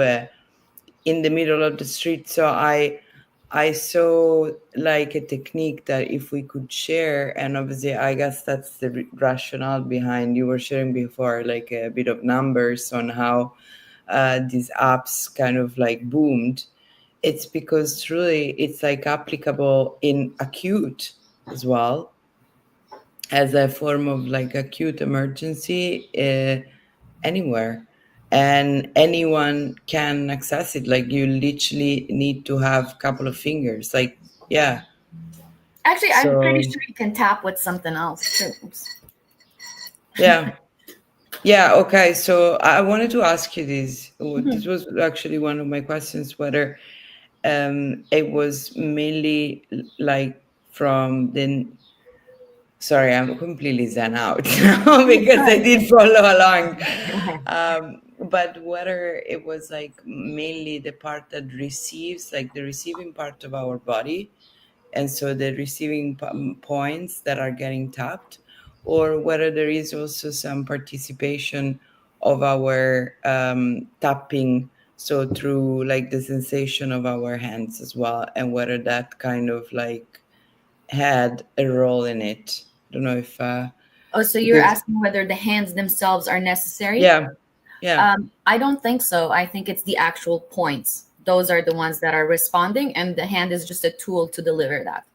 the street. So I saw like a technique that if we could share, and obviously I guess that's the rationale behind you were sharing before, like a bit of numbers on how these apps kind of like boomed. It's because truly it's like applicable in acute as well, as a form of like acute emergency anywhere, and anyone can access it. Like you literally need to have a couple of fingers, like yeah.
Actually, I'm pretty
So
sure you can tap with something else too. Oops.
yeah, yeah, okay. So I wanted to ask you this. This
Mhm.
was actually one of my questions, whether it was mainly like from the sorry, I'm completely zen out now because I did follow along. But whether it was like mainly the part that receives, like the receiving part of our body, and so the receiving points that are getting tapped, or whether there is also some participation of our tapping, so through like the sensation of our hands as well, and whether that kind of like had a role in it. I don't know if
Oh, so you're
because
asking whether the hands themselves are necessary?
yeah, yeah,
I don't think so. I think it's the actual points. Those are the ones that are responding, and the hand is just a tool to deliver that.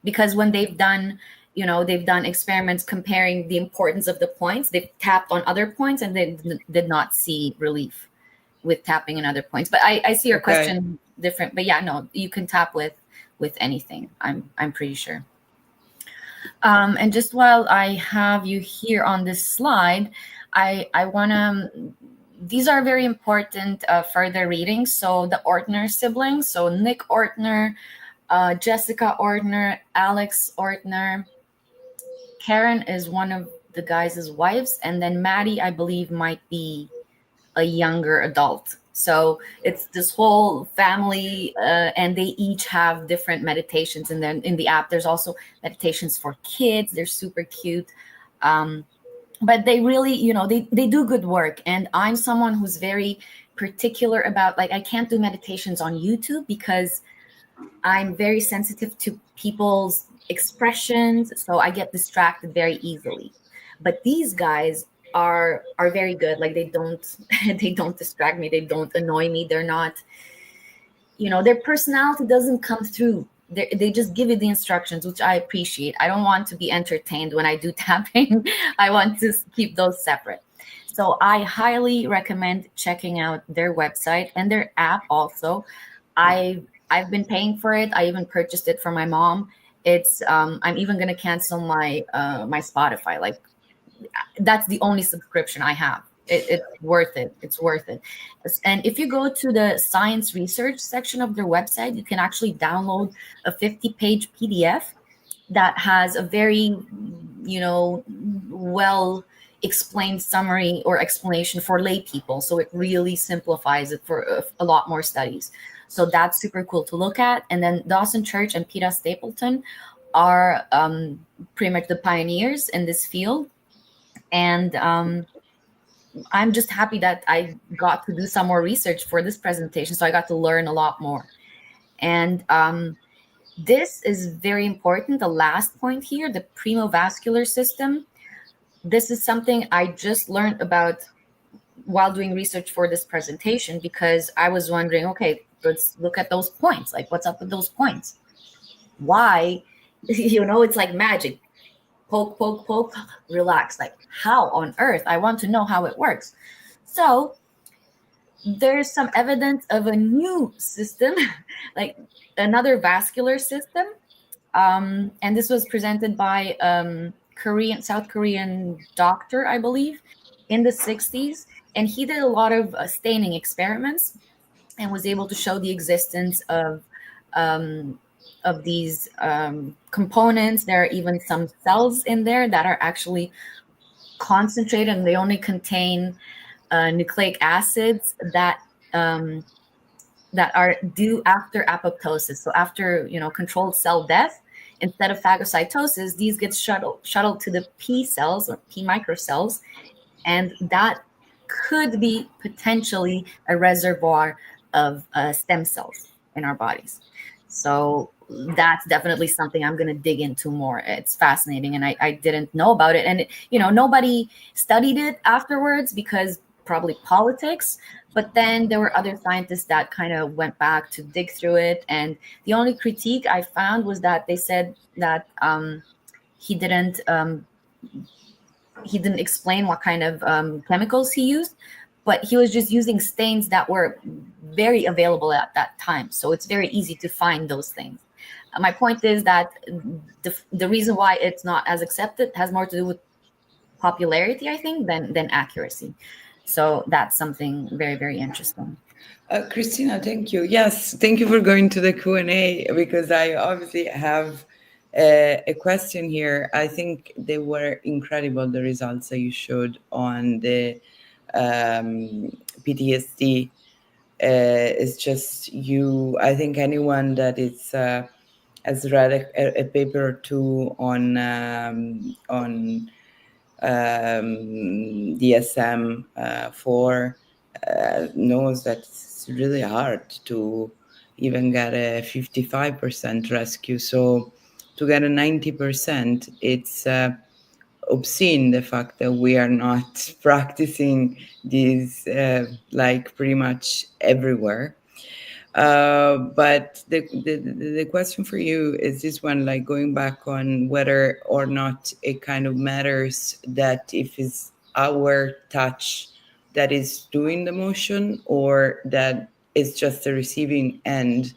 Because when they've done, they've done experiments comparing the importance of the points, they've tapped on other points, and they did not see relief with tapping on other points. But I see your
okay.
question different. But yeah, no, you can tap with anything. I'm pretty sure. And just while I have you here on this slide, I want to. These are very important further readings. So the Ortner siblings, so Nick Ortner, Jessica Ortner, Alex Ortner, Karen is one of the guys' wives, and then Maddie, I believe, might be a younger adult. So it's this whole family, and they each have different meditations. And then in the app, there's also meditations for kids. They're super cute. Um, but they really, they do good work. And I'm someone who's very particular about, like, I can't do meditations on YouTube because I'm very sensitive to people's expressions, so I get distracted very easily. But these guys are very good. Like they don't they don't distract me. They don't annoy me. They're not, their personality doesn't come through. They just give you the instructions, which I appreciate. I don't want to be entertained when I do tapping. I want to keep those separate. So I highly recommend checking out their website and their app also. I've been paying for it. I even purchased it for my mom. It's I'm even gonna cancel my my Spotify. Like that's the only subscription I have. It's worth it. It's worth it. And if you go to the science research section of their website, you can actually download a 50-page PDF that has a very, well explained summary or explanation for lay people. So it really simplifies it for a lot more studies. So that's super cool to look at. And then Dawson Church and Peter Stapleton are pretty much the pioneers in this field. And I'm just happy that I got to do some more research for this presentation. So I got to learn a lot more. And this is very important. The last point here, the premovascular system. This is something I just learned about while doing research for this presentation, because I was wondering, okay, let's look at those points. Like, what's up with those points? Why? It's like magic. Poke, poke, poke, relax. Like, how on earth? I want to know how it works. So there's some evidence of a new system, like another vascular system. And this was presented by South Korean doctor, I believe, in the 60s. And he did a lot of staining experiments and was able to show the existence of these components. There are even some cells in there that are actually concentrated, and they only contain nucleic acids that are due after apoptosis. So after controlled cell death, instead of phagocytosis, these get shuttled to the P cells or P microcells, and that could be potentially a reservoir of stem cells in our bodies. So that's definitely something I'm going to dig into more. It's fascinating, and I didn't know about it. And nobody studied it afterwards because probably politics. But then there were other scientists that kind of went back to dig through it. And the only critique I found was that they said that he didn't explain what kind of chemicals he used, but he was just using stains that were very available at that time. So it's very easy to find those things. My point is that the reason why it's not as accepted has more to do with popularity, I think, than accuracy. So that's something very, very interesting.
Cristina, thank you. Yes, thank you for going to the Q&A, because I obviously have a question here. I think they were incredible, the results that you showed on the PTSD. It's just I think anyone that has read a paper or two on DSM 4 knows that it's really hard to even get a 55% rescue. So to get a 90%, it's obscene, the fact that we are not practicing these like pretty much everywhere. But the question for you is this one, like going back on whether or not it kind of matters that if it's our touch that is doing the motion, or that it's just the receiving end.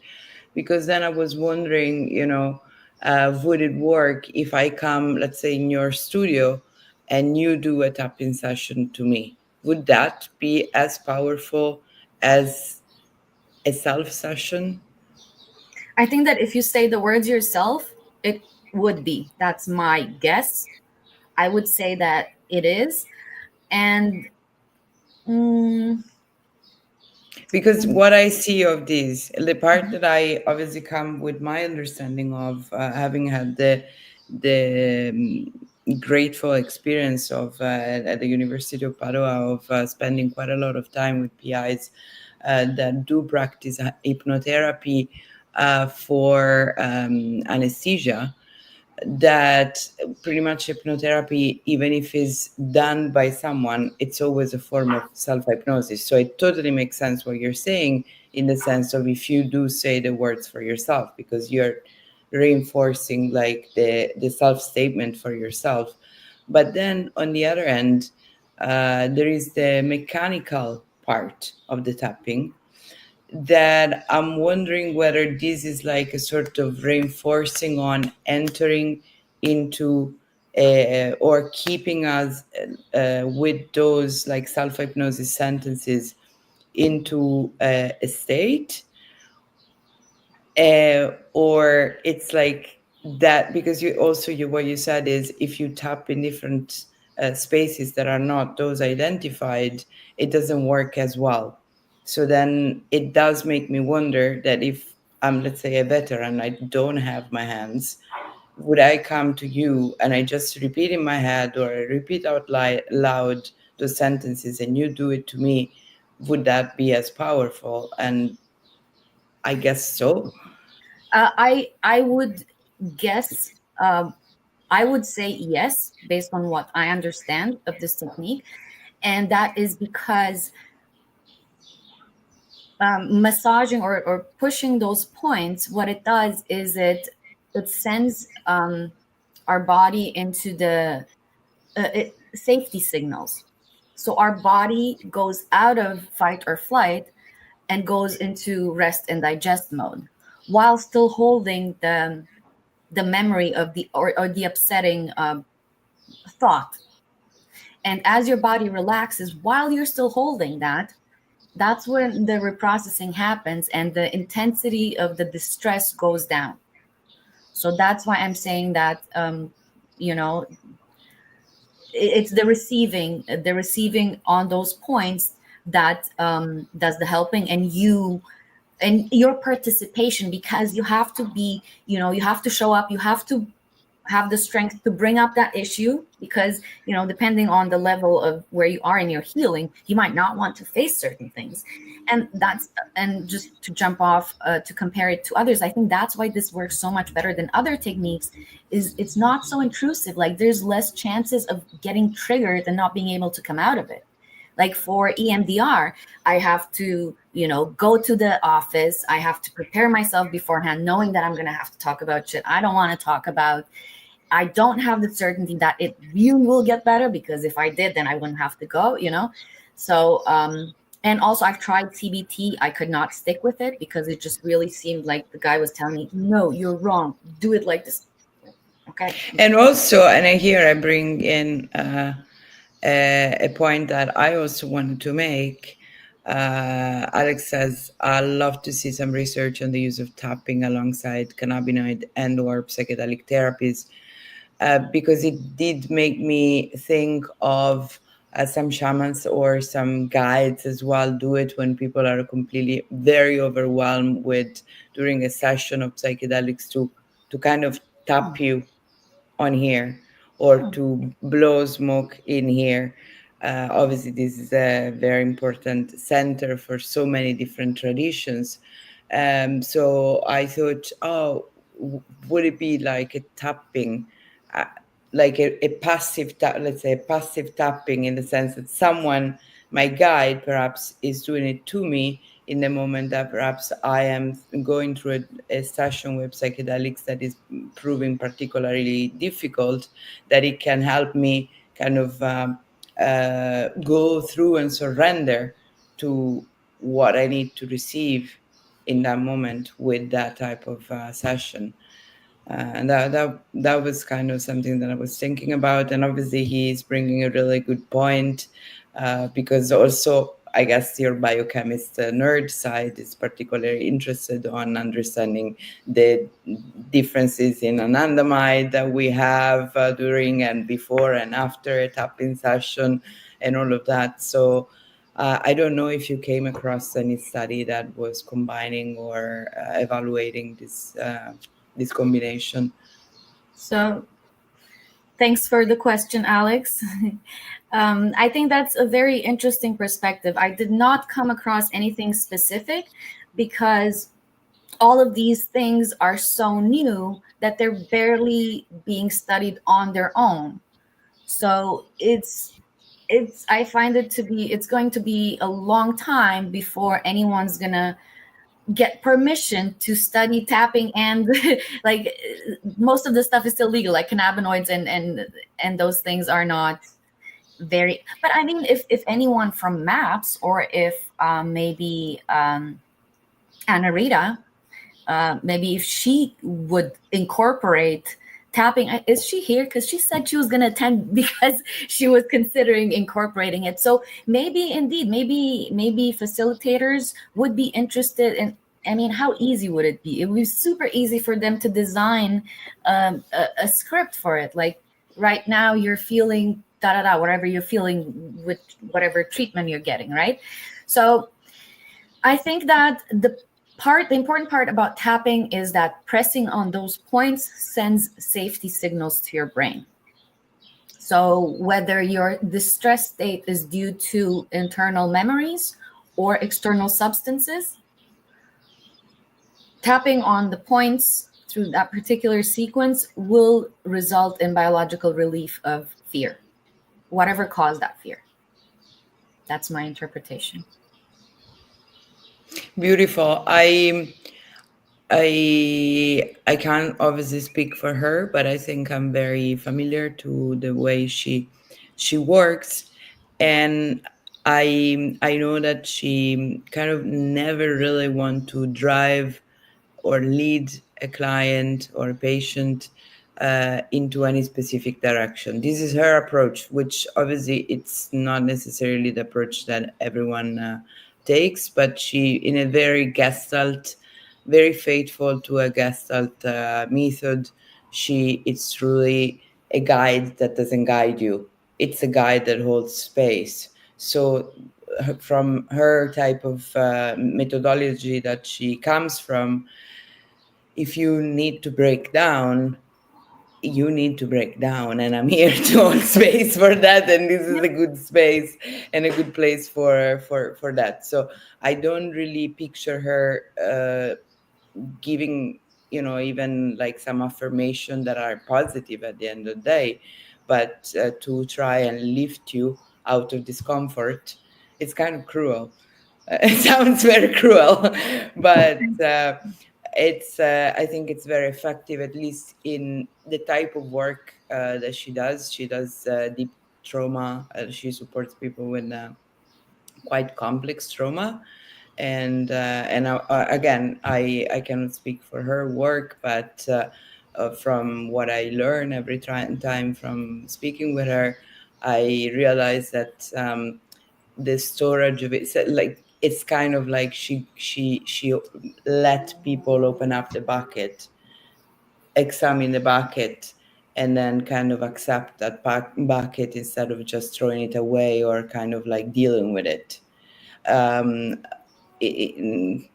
Because then I was wondering, would it work if I come, let's say, in your studio and you do a tapping session to me? Would that be as powerful as a self session?
I think that if you say the words yourself, it would be. That's my guess. I would say that it is. And mm,
Because what I see of this, the part that I obviously come with my understanding of having had the grateful experience of at the University of Padua of spending quite a lot of time with PIs that do practice hypnotherapy for anesthesia, that pretty much hypnotherapy, even if it's done by someone, it's always a form of self-hypnosis. So it totally makes sense what you're saying, in the sense of if you do say the words for yourself, because you're reinforcing like the self-statement for yourself. But then on the other end, there is the mechanical part of the tapping, that I'm wondering whether this is like a sort of reinforcing on entering into or keeping us with those like self-hypnosis sentences into a state, or it's like that, because you also, what you said is if you tap in different spaces that are not those identified, it doesn't work as well. So then it does make me wonder that if I'm, let's say, a veteran, I don't have my hands, would I come to you and I just repeat in my head, or I repeat out loud those sentences, and you do it to me? Would that be as powerful? And I guess so.
I would guess. I would say yes, based on what I understand of this technique, and that is because massaging or pushing those points, what it does is it sends our body into the safety signals. So our body goes out of fight or flight and goes into rest and digest mode, while still holding the memory of or the upsetting thought. And as your body relaxes while you're still holding that, that's when the reprocessing happens and the intensity of the distress goes down. So that's why I'm saying that, you know, it's the receiving on those points that does the helping, and your participation, because you have to be, you have to show up, you have to have the strength to bring up that issue, because depending on the level of where you are in your healing, you might not want to face certain things. And just to jump off, to compare it to others, I think that's why this works so much better than other techniques. Is it's not so intrusive. Like, there's less chances of getting triggered and not being able to come out of it. Like for EMDR, I have to, go to the office. I have to prepare myself beforehand, knowing that I'm going to have to talk about shit I don't want to talk about. I don't have the certainty that it really will get better, because if I did, then I wouldn't have to go. So, and also I've tried CBT. I could not stick with it because it just really seemed like the guy was telling me, no, you're wrong. Do it like this. Okay.
And also, and here I bring in a point that I also wanted to make. Alex says, I love to see some research on the use of tapping alongside cannabinoid and/or psychedelic therapies, because it did make me think of some shamans or some guides as well do it when people are completely very overwhelmed with during a session of psychedelics, to kind of tap you on here, or to blow smoke in here. Obviously, this is a very important center for so many different traditions. So I thought, oh, would it be like a tapping, uh, like a passive tap, let's say a passive tapping, in the sense that someone, my guide, perhaps is doing it to me in the moment that perhaps I am going through a session with psychedelics that is proving particularly difficult, that it can help me kind of go through and surrender to what I need to receive in that moment with that type of session. And that was kind of something that I was thinking about. And obviously, he's bringing a really good point, because also, I guess your biochemist nerd side is particularly interested on understanding the differences in anandamide that we have during and before and after a tapping session and all of that. So I don't know if you came across any study that was combining or evaluating this combination.
So thanks for the question, Alex. I think that's a very interesting perspective. I did not come across anything specific, because all of these things are so new that they're barely being studied on their own. So I find it to be, it's going to be a long time before anyone's gonna get permission to study tapping, and like, most of the stuff is still legal, like cannabinoids and those things are not very. But I mean, if anyone from MAPS, or if maybe Anna Rita, maybe if she would incorporate tapping. Is she here? Because she said she was going to attend because she was considering incorporating it. So maybe indeed, maybe facilitators would be interested in. I mean, how easy would it be? It would be super easy for them to design a script for it. Like right now, you're feeling da da da, whatever you're feeling with whatever treatment you're getting, right? So I think that the important part about tapping is that pressing on those points sends safety signals to your brain. So whether your distress state is due to internal memories or external substances, tapping on the points through that particular sequence will result in biological relief of fear, whatever caused that fear. That's my interpretation.
Beautiful. I can't obviously speak for her, but I think I'm very familiar to the way she works, and I know that she kind of never really want to drive or lead a client or a patient into any specific direction. This is her approach, which obviously it's not necessarily the approach that everyone takes, but she, in a very gestalt, very faithful to a gestalt method. It's truly a guide that doesn't guide you. It's a guide that holds space. So from her type of methodology that she comes from, if you need to break down, you need to break down, and I'm here to hold space for that, and this is
Yep.
a good space and a good place for that. So I don't really picture her giving, even like some affirmation that are positive at the end of the day, but to try and lift you out of discomfort, it's kind of cruel. It sounds very cruel, but I think it's very effective, at least in the type of work that she does. She does deep trauma. She supports people with quite complex trauma, and again, I cannot speak for her work, but from what I learn every time from speaking with her, I realize that the storage of it, so, like, it's kind of like she let people open up the bucket, examine the bucket, and then kind of accept that bucket instead of just throwing it away or kind of like dealing with it. um it,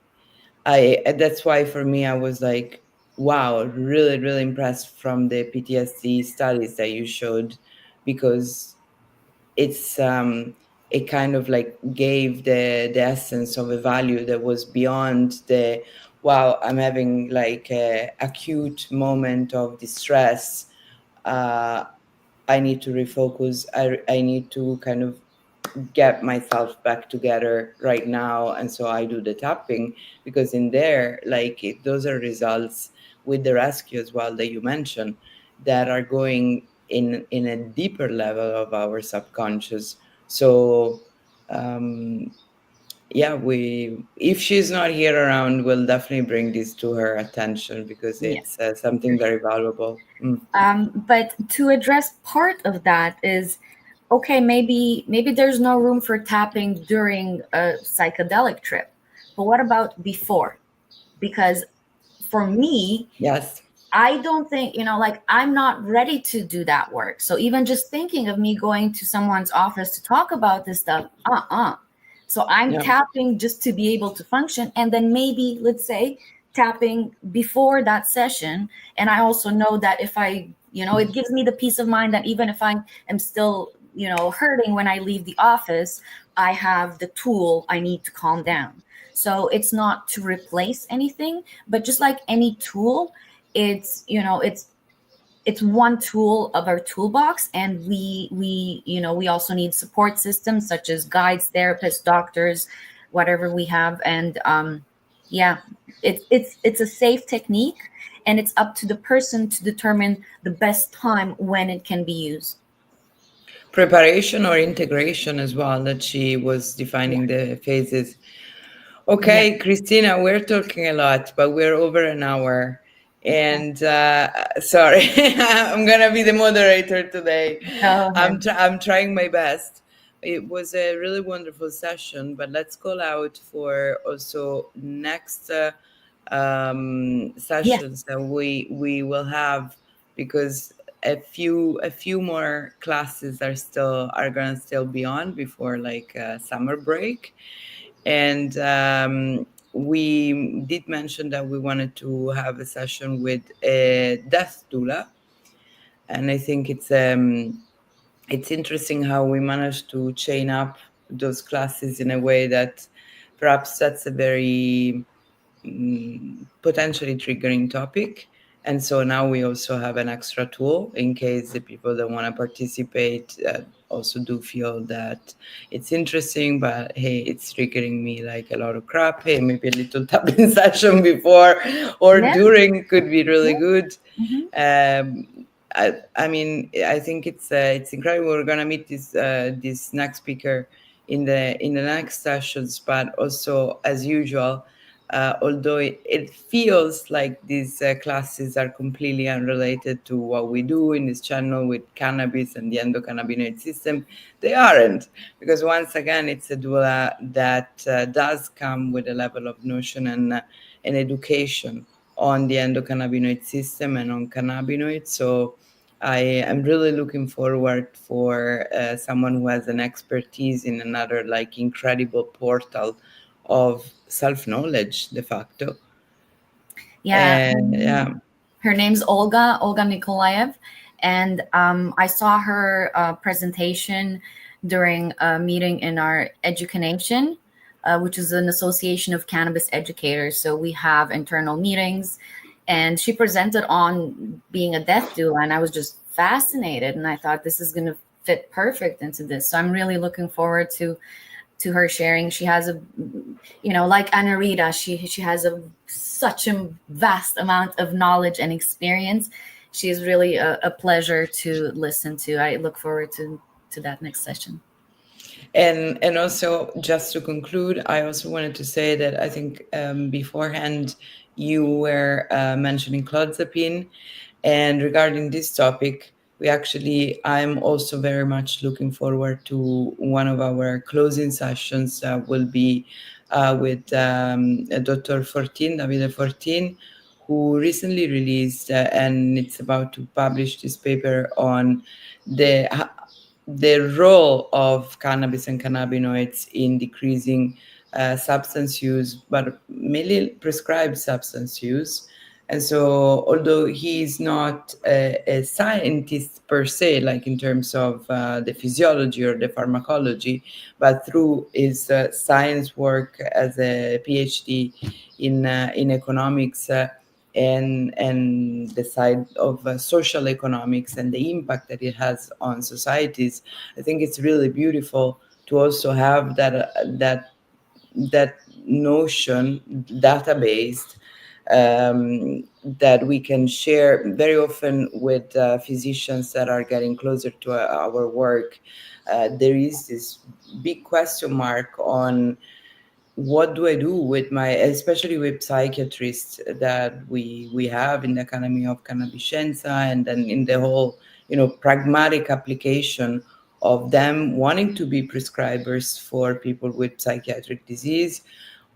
that's why for me I was like, wow, really really impressed from the PTSD studies that you showed, because it's it kind of like gave the essence of a value that was beyond the, wow, I'm having like a acute moment of distress, uh, I need to refocus, I need to kind of get myself back together right now, and so I do the tapping, because in there, like, those are results with the rescue as well that you mentioned, that are going in a deeper level of our subconscious. So um yeah, we if she's not here around, we'll definitely bring this to her attention, because
Yeah.
it's something very valuable.
But to address part of that is, okay, maybe there's no room for tapping during a psychedelic trip, but what about before? Because for me,
Yes.
I don't think, like I'm not ready to do that work. So even just thinking of me going to someone's office to talk about this stuff, So I'm
Yeah.
tapping just to be able to function. And then maybe, let's say, tapping before that session. And I also know that if it gives me the peace of mind that even if I am still, hurting when I leave the office, I have the tool I need to calm down. So it's not to replace anything, but just like any tool, it's one tool of our toolbox, and we also need support systems such as guides, therapists, doctors, whatever we have. And yeah, it's a safe technique, and it's up to the person to determine the best time when it can be used.
Preparation or integration as well, that she was
Yeah.
defining the phases.
Yeah.
Okay, Christina, we're talking a lot, but we're over an hour. And sorry, I'm gonna be the moderator today.
Go ahead.
I'm trying my best. It was a really wonderful session, but let's call out for also next
Yes.
sessions that we will have, because a few more classes are gonna still be on before like summer break. And we did mention that we wanted to have a session with a death doula, and I think it's interesting how we managed to chain up those classes in a way that perhaps that's a very potentially triggering topic. And so now we also have an extra tool in case the people that want to participate also do feel that it's interesting, but hey, it's triggering me like a lot of crap. Hey, maybe a little tapping session before or
Yeah.
during could be really
Yeah.
good.
Hmm.
Um, I mean, I think it's incredible. We're gonna meet this next speaker in the next sessions, but also as usual, although it feels like these classes are completely unrelated to what we do in this channel with cannabis and the endocannabinoid system, they aren't, because once again, it's a doula that does come with a level of notion and education on the endocannabinoid system and on cannabinoids. So I am really looking forward for someone who has an expertise in another like incredible portal of self knowledge de facto.
Yeah.
And yeah,
Her name's Olga Nikolaev, and I saw her presentation during a meeting in our education, which is an association of cannabis educators. So we have internal meetings, and she presented on being a death doula, and I was just fascinated, and I thought this is going to fit perfect into this. So I'm really looking forward to her sharing. She has a, like Anarita, she has such a vast amount of knowledge and experience. She is really a pleasure to listen to. I look forward to that next session.
and also just to conclude, I also wanted to say that I think beforehand you were mentioning clozapine, and regarding this topic, I'm also very much looking forward to one of our closing sessions that will be with Dr. 14, Davide 14, who recently released and it's about to publish this paper on the the role of cannabis and cannabinoids in decreasing substance use, but mainly prescribed substance use. And so, although he's not a scientist per se, like in terms of the physiology or the pharmacology, but through his science work as a PhD in economics, and the side of social economics and the impact that it has on societies, I think it's really beautiful to also have that notion database that we can share very often with physicians that are getting closer to our work. There is this big question mark on what do I do with my, especially with psychiatrists that we have in the Academy of Cannabiscientia, and then in the whole, pragmatic application of them wanting to be prescribers for people with psychiatric disease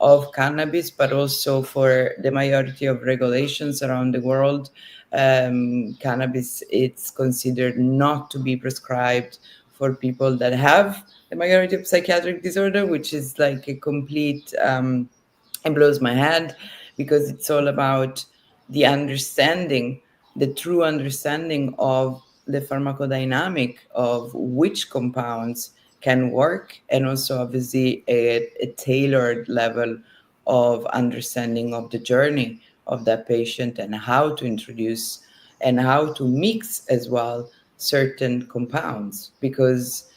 of cannabis, but also for the majority of regulations around the world. Cannabis, it's considered not to be prescribed for people that have the majority of psychiatric disorder, which is like a complete, it blows my head, because it's all about the understanding, the true understanding of the pharmacodynamic of which compounds can work, and also obviously a tailored level of understanding of the journey of that patient, and how to introduce and how to mix as well certain compounds, because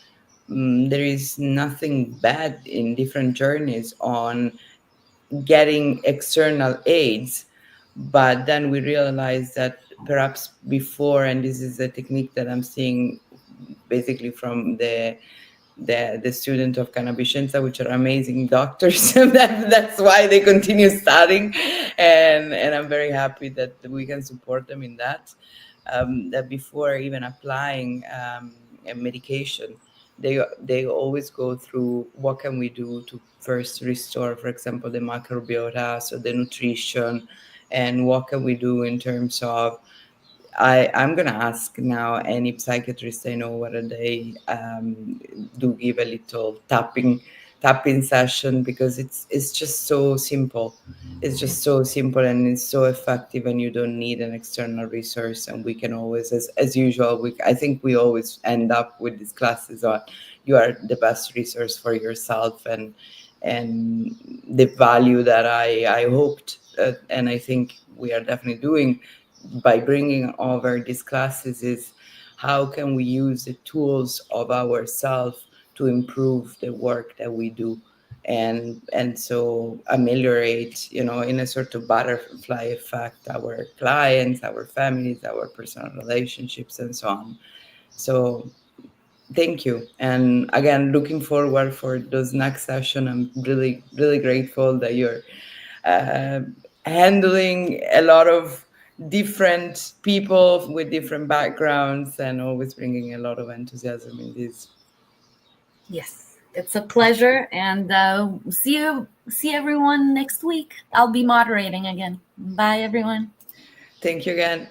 there is nothing bad in different journeys on getting external aids. But then we realize that perhaps before, and this is a technique that I'm seeing basically from the student of Cannabiscientia, which are amazing doctors. That's why they continue studying and I'm very happy that we can support them in that. That before even applying a medication, they always go through what can we do to first restore, for example, the microbiota, so the nutrition, and what can we do in terms of I'm gonna ask now any psychiatrist I know whether they do give a little tapping session, because it's just so simple. It's just so simple and it's so effective, and you don't need an external resource. And we can always, as usual, I think we always end up with these classes on you are the best resource for yourself, and the value that I hoped, and I think we are definitely doing by bringing over these classes is how can we use the tools of ourselves to improve the work that we do, and so ameliorate, in a sort of butterfly effect, our clients, our families, our personal relationships, and so on. So thank you, and again, looking forward for those next session. I'm really really grateful that you're uh, handling a lot of different people with different backgrounds, and always bringing a lot of enthusiasm in this.
Yes, it's a pleasure, and see everyone next week. I'll be moderating again. Bye, everyone.
Thank you again.